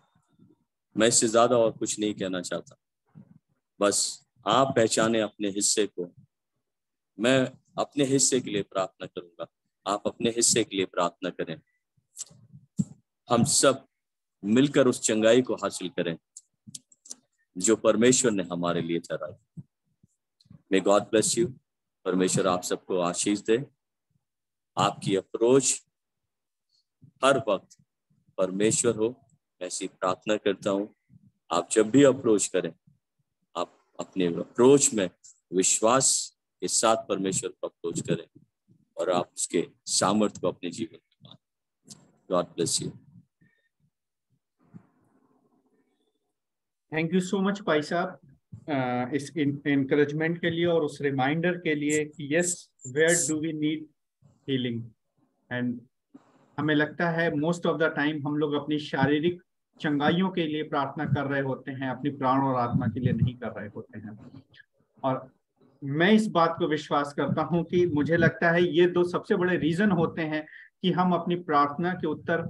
D: मैं इससे ज्यादा और कुछ नहीं कहना चाहता, बस आप पहचाने अपने हिस्से को। मैं अपने हिस्से के लिए प्रार्थना करूंगा, आप अपने हिस्से के लिए प्रार्थना करें। हम सब मिलकर उस चंगाई को हासिल करें जो परमेश्वर ने हमारे लिए ठहराई। मे गॉड ब्लेस यू। परमेश्वर आप सबको आशीष दे। आपकी अप्रोच हर वक्त परमेश्वर हो, ऐसी प्रार्थना करता हूं। आप जब भी अप्रोच करें, आप अपने अप्रोच में विश्वास के साथ परमेश्वर को अप्रोच करें और आप उसके सामर्थ्य को अपने जीवन में पाएं। God bless you.
A: Thank you so much भाई साहब इस एनकरेजमेंट के लिए और उस रिमाइंडर के लिए कि yes, where do we need healing. And हमें लगता है मोस्ट ऑफ द टाइम हम लोग अपनी शारीरिक चंगाइयों के लिए प्रार्थना कर रहे होते हैं, अपनी प्राण और आत्मा के लिए नहीं कर रहे होते हैं। और मैं इस बात को विश्वास करता हूं कि मुझे लगता है ये दो सबसे बड़े रीजन होते हैं कि हम अपनी प्रार्थना के उत्तर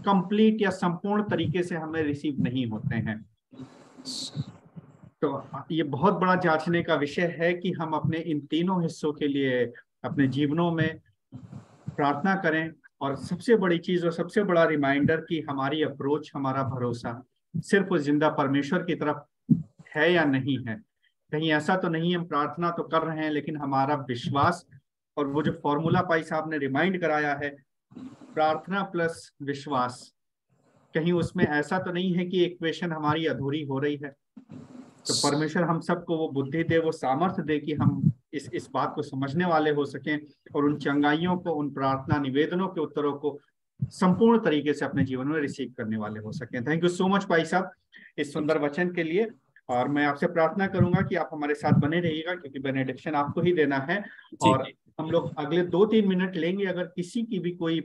A: कंप्लीट या संपूर्ण तरीके से हमें रिसीव नहीं होते हैं। तो ये बहुत बड़ा जांचने का विषय है कि हम अपने इन तीनों हिस्सों के लिए अपने जीवनों में प्रार्थना करें। और सबसे बड़ी चीज और सबसे बड़ा रिमाइंडर कि हमारी अप्रोच, हमारा भरोसा सिर्फ उस जिंदा परमेश्वर की तरफ है या नहीं है। कहीं ऐसा तो नहीं हम प्रार्थना तो कर रहे हैं लेकिन हमारा विश्वास, और वो जो फॉर्मूला पाई साहब ने रिमाइंड कराया है, प्रार्थना प्लस विश्वास, कहीं उसमें ऐसा तो नहीं है कि इक्वेशन हमारी अधूरी हो रही है। तो परमेश्वर हम सबको वो बुद्धि दे, वो सामर्थ्य दे कि हम इस बात को समझने वाले हो सकें और उन चंगाइयों को, उन प्रार्थना निवेदनों के उत्तरों को संपूर्ण तरीके से अपने जीवन में रिसीव करने वाले हो सकें। थैंक यू सो मच भाई साहब इस सुंदर वचन के लिए। और मैं आपसे प्रार्थना करूंगा कि आप हमारे साथ बने रहिएगा क्योंकि बेनेडिक्शन आपको ही देना है। और हम लोग अगले 2-3 मिनट लेंगे। अगर किसी की भी कोई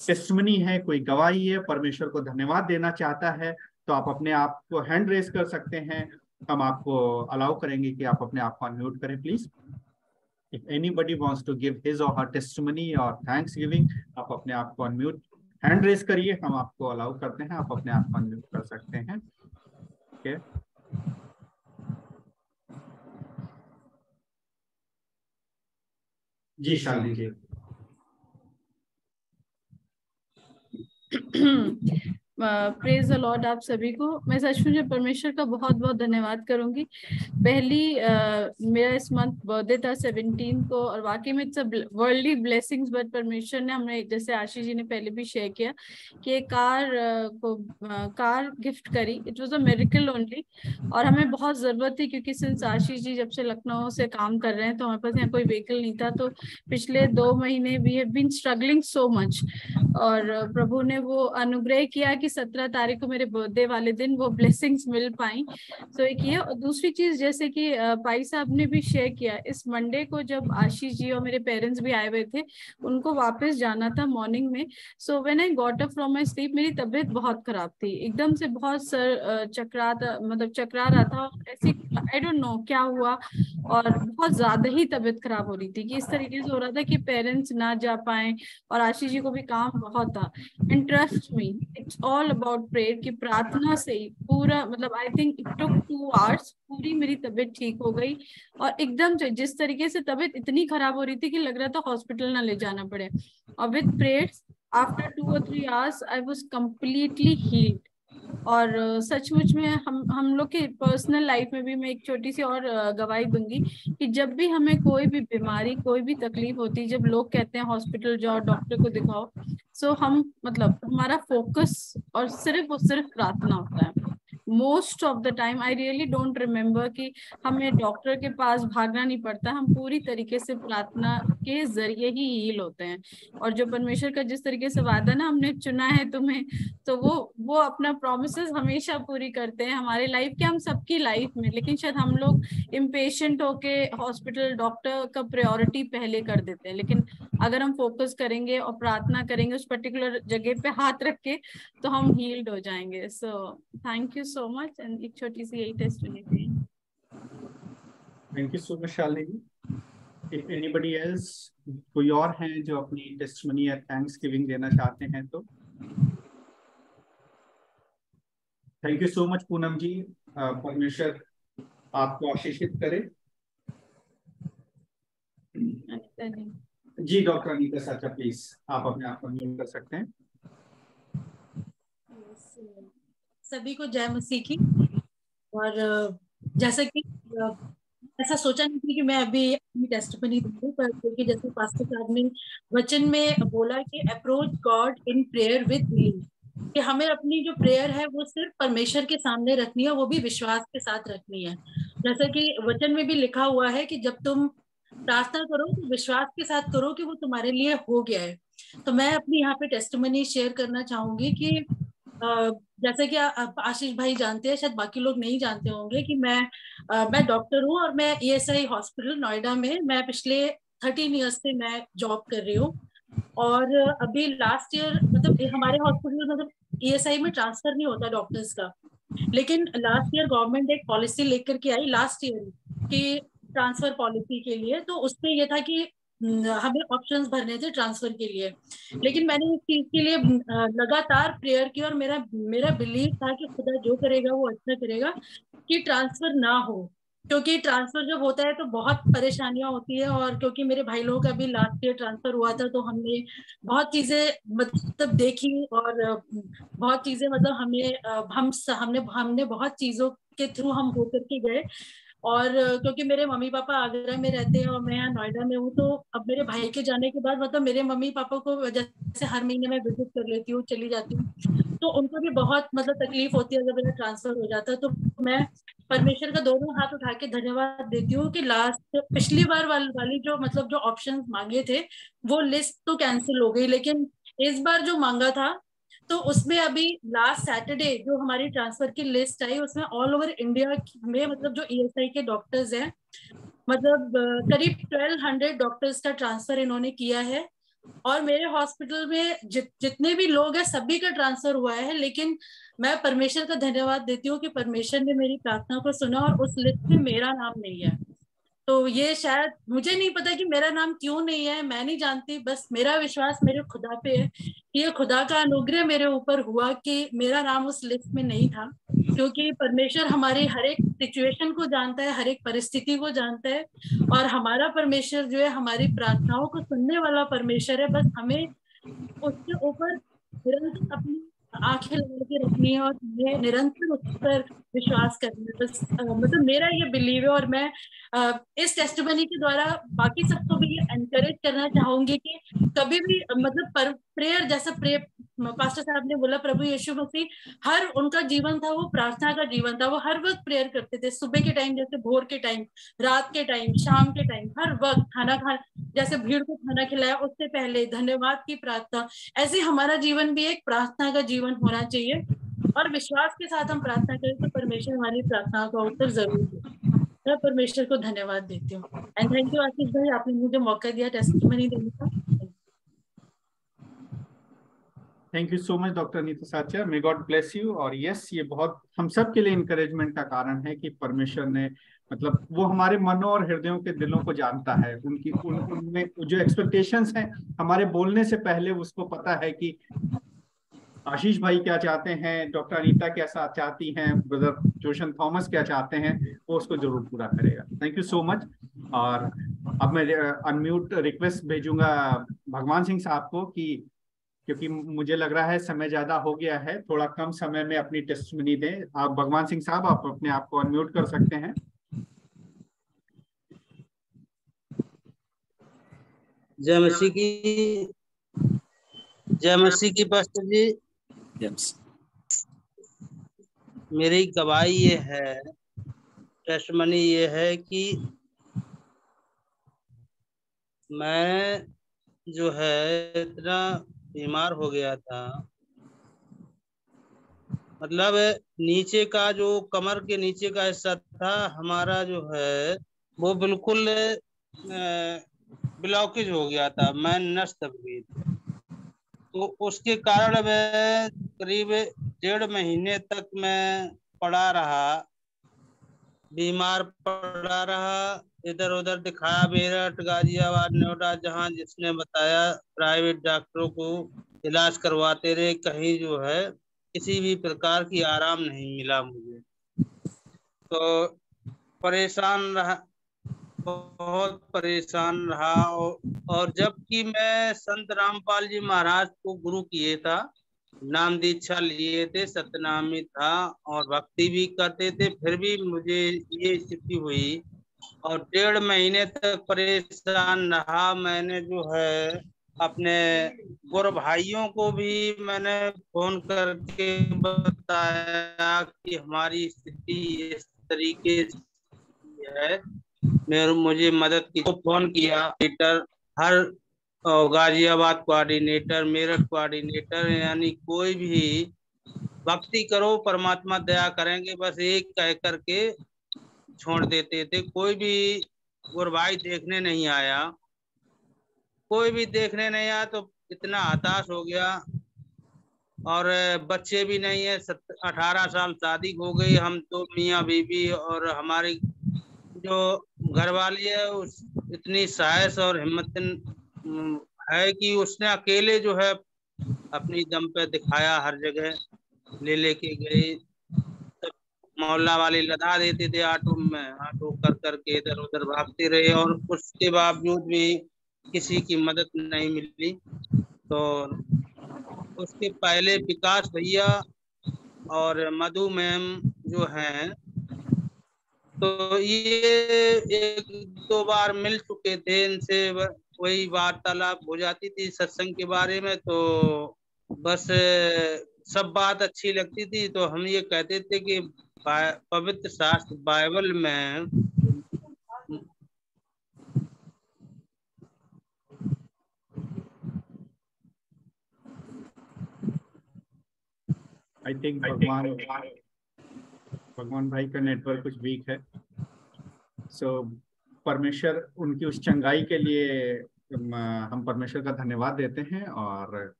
A: टेस्टिमनी है, कोई गवाही है, परमेश्वर को धन्यवाद देना चाहता है, तो आप अपने आप को हैंड रेज कर सकते हैं। हम आपको अलाउ करेंगे कि आप अपने आप को अनम्यूट करें please. If anybody wants to give his or her testimony और थैंक्स गिविंग, आप अपने आप को अनम्यूट हैंड रेज करिए, हम आपको अलाउ करते हैं, आप अपने आप को अनम्यूट कर सकते हैं। Okay, ji Shalini ji.
C: Praise the Lord आप सभी को। मैं सचमुच परमेश्वर का बहुत बहुत धन्यवाद करूंगी। मेरा इस मंथ बर्थडे था 17 को, और वाकई में इट्स वर्ल्डली ब्लेसिंग्स, बट परमेश्वर ने हमें, जैसे आशीष जी ने पहले भी शेयर किया, कि एक कार गिफ्ट करी। It was a miracle only, और हमें बहुत जरूरत थी क्योंकि सिंस आशीष जी जब से लखनऊ से काम कर रहे हैं तो हमारे पास यहाँ कोई व्हीकल नहीं था। तो पिछले 2 महीने we have been struggling so much, और प्रभु ने वो अनुग्रह किया कि 17 तारीख को मेरे बर्थडे वाले दिन वो ब्लेसिंग्स मिल पाई। तो एक ये, और दूसरी चीज जैसे कि भाई साहब ने भी शेयर किया, इस मंडे को जब आशीष जी और मेरे पेरेंट्स भी आए हुए थे, उनको वापस जाना था मॉर्निंग में। So when I got up from my sleep, मेरी तबीयत बहुत खराब थी, एकदम से बहुत सर चकरा रहा था, ऐसे आई डोंट नो क्या हुआ, और बहुत ज्यादा ही तबीयत खराब हो रही थी कि इस तरीके से हो रहा था कि पेरेंट्स ना जा पाए, और आशीष जी को भी काम बहुत था। And trust me, it's all about prayer, की प्रार्थना से ही पूरा, I think it took 2 hours, पूरी मेरी तबीयत ठीक हो गई। और एकदम से जिस तरीके से तबीयत इतनी खराब हो रही थी कि लग रहा था हॉस्पिटल ना ले जाना पड़े, और with prayers after 2 or 3 hours I was completely healed. और सचमुच में हम लोग के पर्सनल लाइफ में भी मैं एक छोटी सी और गवाही दूंगी कि जब भी हमें कोई भी बीमारी, कोई भी तकलीफ होती है, जब लोग कहते हैं हॉस्पिटल जाओ, डॉक्टर को दिखाओ, सो हम मतलब हमारा फोकस और सिर्फ प्रार्थना होता है। Most of the time I really don't remember कि हमें डॉक्टर के पास भागना नहीं पड़ता, हम पूरी तरीके से प्रार्थना के जरिए ही हील होते हैं। और जो परमेश्वर का जिस तरीके से वादा ना, हमने चुना है तुम्हें, तो वो अपना प्रोमिसेस हमेशा पूरी करते हैं हमारे लाइफ के, हम सबकी लाइफ में। लेकिन शायद हम लोग इम्पेशेंट होके हॉस्पिटल डॉक्टर का प्रायोरिटी पहले कर देते हैं। लेकिन अगर हम फोकस करेंगे और प्रार्थना करेंगे उस पर्टिकुलर जगह पे हाथ रख के, तो हम हील्ड हो जाएंगे। So thank you so much. And एक छोटी सी यही टेस्टमनी थी।
A: Thank you so much Shalini ji. If anybody else, कोई और है जो अपनी टेस्टमनी या थैंक्स गिविंग देना चाहते हैं तो। Thank you so much Poonam ji. परमेश्वर आपको आशीषित करे। जी डॉक्टर अनीता साचा, प्लीज आप अपने आप को म्यूट कर सकते हैं।
E: सभी को जय मसीह की। और जैसा कि ऐसा सोचा नहीं थी कि मैं अभी अपनी टेस्टिमनी दूंगी, पर क्योंकि जैसे पास्टर साहब ने वचन में बोला कि approach God in prayer with believe, कि हमें अपनी जो प्रेयर है वो सिर्फ परमेश्वर के सामने रखनी है, वो भी विश्वास के साथ रखनी है। जैसा कि वचन में भी लिखा हुआ है कि जब तुम प्रार्थना करो तो विश्वास के साथ करो कि वो तुम्हारे लिए हो गया है। तो मैं अपनी यहाँ पे टेस्टिमनी शेयर करना चाहूंगी कि जैसे कि आशीष भाई जानते हैं, शायद बाकी लोग नहीं जानते होंगे, कि मैं डॉक्टर हूँ और मैं ESI हॉस्पिटल नोएडा में मैं पिछले 13 ईयर्स से मैं जॉब कर रही हूँ। और अभी लास्ट ईयर मतलब हमारे हॉस्पिटल मतलब ESI में ट्रांसफर नहीं होता डॉक्टर्स का, लेकिन लास्ट ईयर गवर्नमेंट एक पॉलिसी लेकर के आई लास्ट ईयर की ट्रांसफर पॉलिसी के लिए। तो उसमें ये था कि हमें ऑप्शंस भरने थे ट्रांसफर के लिए। लेकिन मैंने इस चीज के लिए लगातार प्रेयर की और मेरा बिलीव था कि खुदा जो करेगा वो अच्छा करेगा, कि ट्रांसफर ना हो। क्योंकि ट्रांसफर जब होता है तो बहुत परेशानियां होती है। और क्योंकि मेरे भाई लोगों का भी लास्ट ईयर ट्रांसफर हुआ था, तो हमने बहुत चीजें मतलब देखी और बहुत चीजें मतलब हमने बहुत चीजों के थ्रू हम होकर के गए। और क्योंकि मेरे मम्मी पापा आगरा में रहते हैं और मैं यहाँ नोएडा में हूँ, तो अब मेरे भाई के जाने के बाद मतलब मेरे मम्मी पापा को जैसे हर महीने मैं विजिट कर लेती हूँ, चली जाती हूँ, तो उनको भी बहुत मतलब तकलीफ होती है जब मेरा ट्रांसफर हो जाता है। तो मैं परमेश्वर का दोनों हाथ उठा के धन्यवाद देती हूँ कि पिछली बार वाली जो मतलब जो ऑप्शन मांगे थे वो लिस्ट तो कैंसिल हो गई, लेकिन इस बार जो मांगा था तो उसमें अभी लास्ट सैटरडे जो हमारी ट्रांसफर की लिस्ट आई, उसमें ऑल ओवर इंडिया में मतलब जो ESI के डॉक्टर्स हैं, मतलब करीब 1200 डॉक्टर्स का ट्रांसफर इन्होंने किया है। और मेरे हॉस्पिटल में जितने भी लोग हैं सभी का ट्रांसफर हुआ है। लेकिन मैं परमेश्वर का धन्यवाद देती हूँ कि परमेश्वर ने मेरी प्रार्थना को सुना और उस लिस्ट में मेरा नाम नहीं है। तो ये शायद मुझे नहीं पता कि मेरा नाम क्यों नहीं है, मैं नहीं जानती, बस मेरा विश्वास मेरे खुदा पे है कि ये खुदा का अनुग्रह मेरे ऊपर हुआ कि मेरा नाम उस लिस्ट में नहीं था। क्योंकि परमेश्वर हमारी हर एक सिचुएशन को जानता है, हर एक परिस्थिति को जानता है, और हमारा परमेश्वर जो है हमारी प्रार्थनाओं को सुनने वाला परमेश्वर है। बस हमें उसके ऊपर निरंतर अपनी आंखें लगा के रखनी है और निरंतर उस पर विश्वास करना है। बस मतलब मेरा ये बिलीव है। और मैं इस टेस्टिमनी के द्वारा बाकी सबको भी ये एनकरेज करना चाहूंगी कि कभी भी मतलब प्रेयर जैसा पास्टर साहब ने बोला, प्रभु यीशु मसीह हर उनका जीवन था वो प्रार्थना का जीवन था। वो हर वक्त प्रेयर करते थे, सुबह के टाइम जैसे भोर के टाइम, रात के टाइम, शाम के टाइम, हर वक्त खाना खा जैसे भीड़ को खाना खिलाया उससे पहले धन्यवाद की प्रार्थना। ऐसे हमारा जीवन भी एक प्रार्थना का जीवन होना चाहिए और विश्वास के साथ हम प्रार्थना करें तो परमेश्वर हमारी प्रार्थना का उत्तर जरूर दे। मैं परमेश्वर को धन्यवाद देती हूँ। एंड थैंक यू आशीष भाई, आपने मुझे मौका दिया टेस्टिमनी देने का।
A: Thank you so much doctor Anita साचा, मे गॉड ब्लेस यू। और यस, ये बहुत हम सब के लिए इंकरेजमेंट का कारण है कि परमेश्वर ने मतलब वो हमारे मनों और हृदयों के दिलों को जानता है। उनमें जो एक्सपेक्टेशंस हैं हमारे बोलने से पहले उसको पता है कि आशीष भाई क्या चाहते हैं, डॉक्टर अनीता क्या चाहती हैं, ब्रदर जोशन थॉमस क्या चाहते हैं, वो उसको जरूर पूरा करेगा। Thank you so much. और अब मैं अनम्यूट रिक्वेस्ट भेजूंगा भगवान सिंह साहब को कि क्योंकि मुझे लग रहा है समय ज्यादा हो गया है, थोड़ा कम समय में अपनी टेस्टमनी दें। आप भगवान सिंह साहब, आप अपने आप को अनम्यूट कर सकते हैं।
F: जय मसीह की, जय मसीह की पास्टर जी। मेरी गवाही ये है, टेस्टमनी ये है कि मैं जो है इतना बीमार हो गया था, मतलब नीचे का जो कमर के नीचे का हिस्सा था हमारा जो है वो बिल्कुल ब्लॉकेज हो गया था, मैं नस दब गई थी। तो उसके कारण मैं करीब 1.5 महीने तक मैं पड़ा रहा, बीमार पड़ा रहा, इधर उधर दिखाया, मेरठ, गाजियाबाद, नोएडा, जहाँ जिसने बताया प्राइवेट डॉक्टरों को इलाज करवाते रहे, कहीं जो है किसी भी प्रकार की आराम नहीं मिला मुझे। तो परेशान रहा, बहुत परेशान रहा। और जबकि मैं संत रामपाल जी महाराज को गुरु किए था, नाम दीक्षा लिए थे, सतनामी था और भक्ति भी करते थे, फिर भी मुझे ये स्थिति हुई और 1.5 महीने तक परेशान रहा। मैंने जो है अपने गुरु भाइयों को भी मैंने फोन करके बताया कि हमारी स्थिति इस तरीके से है, मुझे मदद की। तो फोन किया हर गाजियाबाद कोऑर्डिनेटर, मेरठ कोऑर्डिनेटर, यानी कोई भी भक्ति करो परमात्मा दया करेंगे बस एक कह करके छोड़ देते थे। कोई भी गुरु भाई देखने नहीं आया, कोई भी देखने नहीं आया। तो इतना हताश हो गया। और बच्चे भी नहीं है, 18 साल शादी हो गई, हम तो मियाँ बीवी, और हमारी जो घरवाली है उस इतनी साहस और हिम्मत है कि उसने अकेले जो है अपनी दम पे दिखाया, हर जगह लेके गई, मोहल्ला वाले लदा देते थे ऑटो में, ऑटो कर करके इधर उधर भागते रहे और उसके बावजूद भी किसी की मदद नहीं मिली। तो उसके पहले विकास भैया और मधु मैम जो हैं, तो ये 1-2 बार मिल चुके थे, इनसे वही वार्तालाप हो जाती थी सत्संग के बारे में। तो बस सब बात अच्छी लगती थी। तो हम ये कहते थे कि पवित्र शास्त्र बाइबल में
A: आई थिंक भगवान भाई का नेटवर्क कुछ वीक है। सो परमेश्वर उनकी उस चंगाई के लिए हम परमेश्वर का धन्यवाद देते हैं। और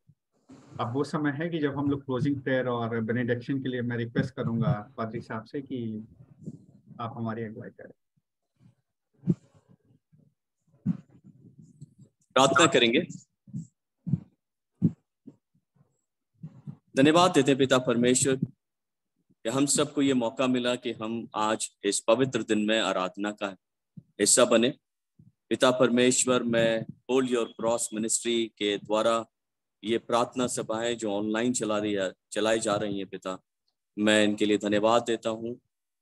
A: अब वो समय है कि जब हम लोग क्लोजिंग प्रेयर और बेनेडिक्शन के लिए मैं रिक्वेस्ट करूंगा पादरी साहब से कि आप हमारी अगुवाई करें।
D: प्रार्थना करेंगे। धन्यवाद देते हैं पिता परमेश्वर कि हम सबको ये मौका मिला कि हम आज इस पवित्र दिन में आराधना का हिस्सा बने। पिता परमेश्वर, मैं होल्ड योर क्रॉस मिनिस्ट्री के द्वारा ये प्रार्थना सभाएं जो ऑनलाइन चलाई जा रही हैं, पिता मैं इनके लिए धन्यवाद देता हूँ।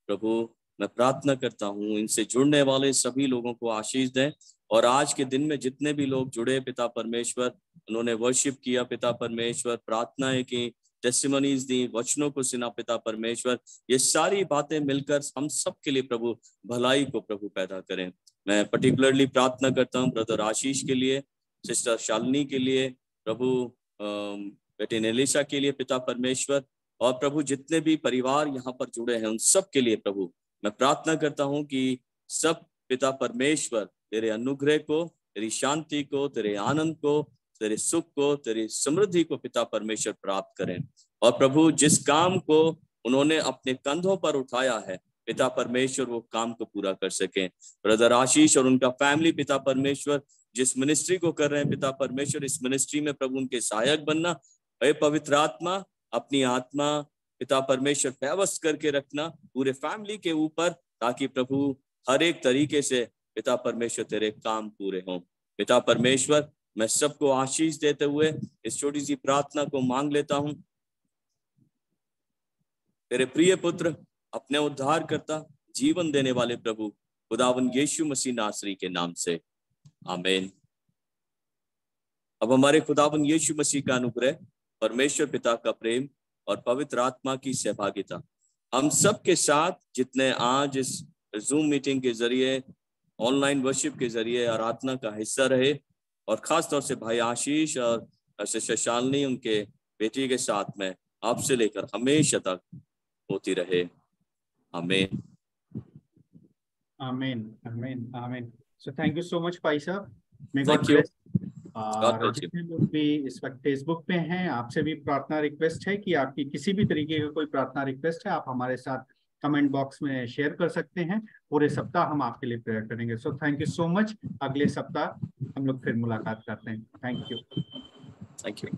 D: प्रभु मैं प्रार्थना करता हूँ इनसे जुड़ने वाले सभी लोगों को आशीष दें। और आज के दिन में जितने भी लोग जुड़े पिता परमेश्वर, उन्होंने वर्शिप किया पिता परमेश्वर, प्रार्थनाएं की, टेस्टिमनीज दी, वचनों को सुना पिता परमेश्वर, ये सारी बातें मिलकर हम सब के लिए प्रभु भलाई को प्रभु पैदा करें। मैं पर्टिकुलरली प्रार्थना करता हूँ ब्रदर आशीष के लिए, सिस्टर शालिनी के लिए, प्रभु बेटे नेलिशा के लिए पिता परमेश्वर, और प्रभु जितने भी परिवार यहाँ पर जुड़े हैं उन सब के लिए प्रभु मैं प्रार्थना करता हूँ कि सब पिता परमेश्वर तेरे अनुग्रह को, तेरी शांति को, तेरे आनंद को, तेरे सुख को, तेरी समृद्धि को पिता परमेश्वर प्राप्त करें। और प्रभु जिस काम को उन्होंने अपने कंधों पर उठाया है पिता परमेश्वर, वो काम को पूरा कर सकें। ब्रदर आशीष और उनका फैमिली पिता परमेश्वर जिस मिनिस्ट्री को कर रहे हैं पिता परमेश्वर, इस मिनिस्ट्री में प्रभु उनके सहायक बनना। हे पवित्र आत्मा, अपनी आत्मा पिता परमेश्वर व्यवस्थ करके रखना पूरे फैमिली के ऊपर, ताकि प्रभु हर एक तरीके से पिता परमेश्वर तेरे काम पूरे हों। पिता परमेश्वर मैं सबको आशीष देते हुए इस छोटी सी प्रार्थना को मांग लेता हूं। तेरे प्रिय पुत्र, अपने उद्धार करता, जीवन देने वाले प्रभु खुदावन यीशु मसीह नासरी के नाम से, आमीन। अब हमारे खुदावन यीशु मसीह का अनुग्रह, परमेश्वर पिता का प्रेम और पवित्र आत्मा की सहभागिता हम सब के साथ, जितने आज इस जूम मीटिंग के जरिए, ऑनलाइन वर्शिप के जरिए आराधना का हिस्सा रहे, और खास तौर से भाई आशीष और सिस्टर शालिनी उनके बेटी के साथ में आपसे लेकर हमेशा तक होती रहे, आमीन।
A: आमीन, आमीन, आमीन। सो थैंक यू सो मच भाई साहब, may God
D: Thank you.
A: Bless.
D: God bless you.
A: जितने लोग भी इस वक्त फेसबुक पे हैं, आपसे भी प्रार्थना रिक्वेस्ट है कि आपकी किसी भी तरीके का कोई प्रार्थना रिक्वेस्ट है, आप हमारे साथ कमेंट बॉक्स में शेयर कर सकते हैं। पूरे सप्ताह हम आपके लिए प्रेयर करेंगे। सो थैंक यू सो मच। अगले सप्ताह हम लोग फिर मुलाकात करते हैं। Thank you.
D: Thank you.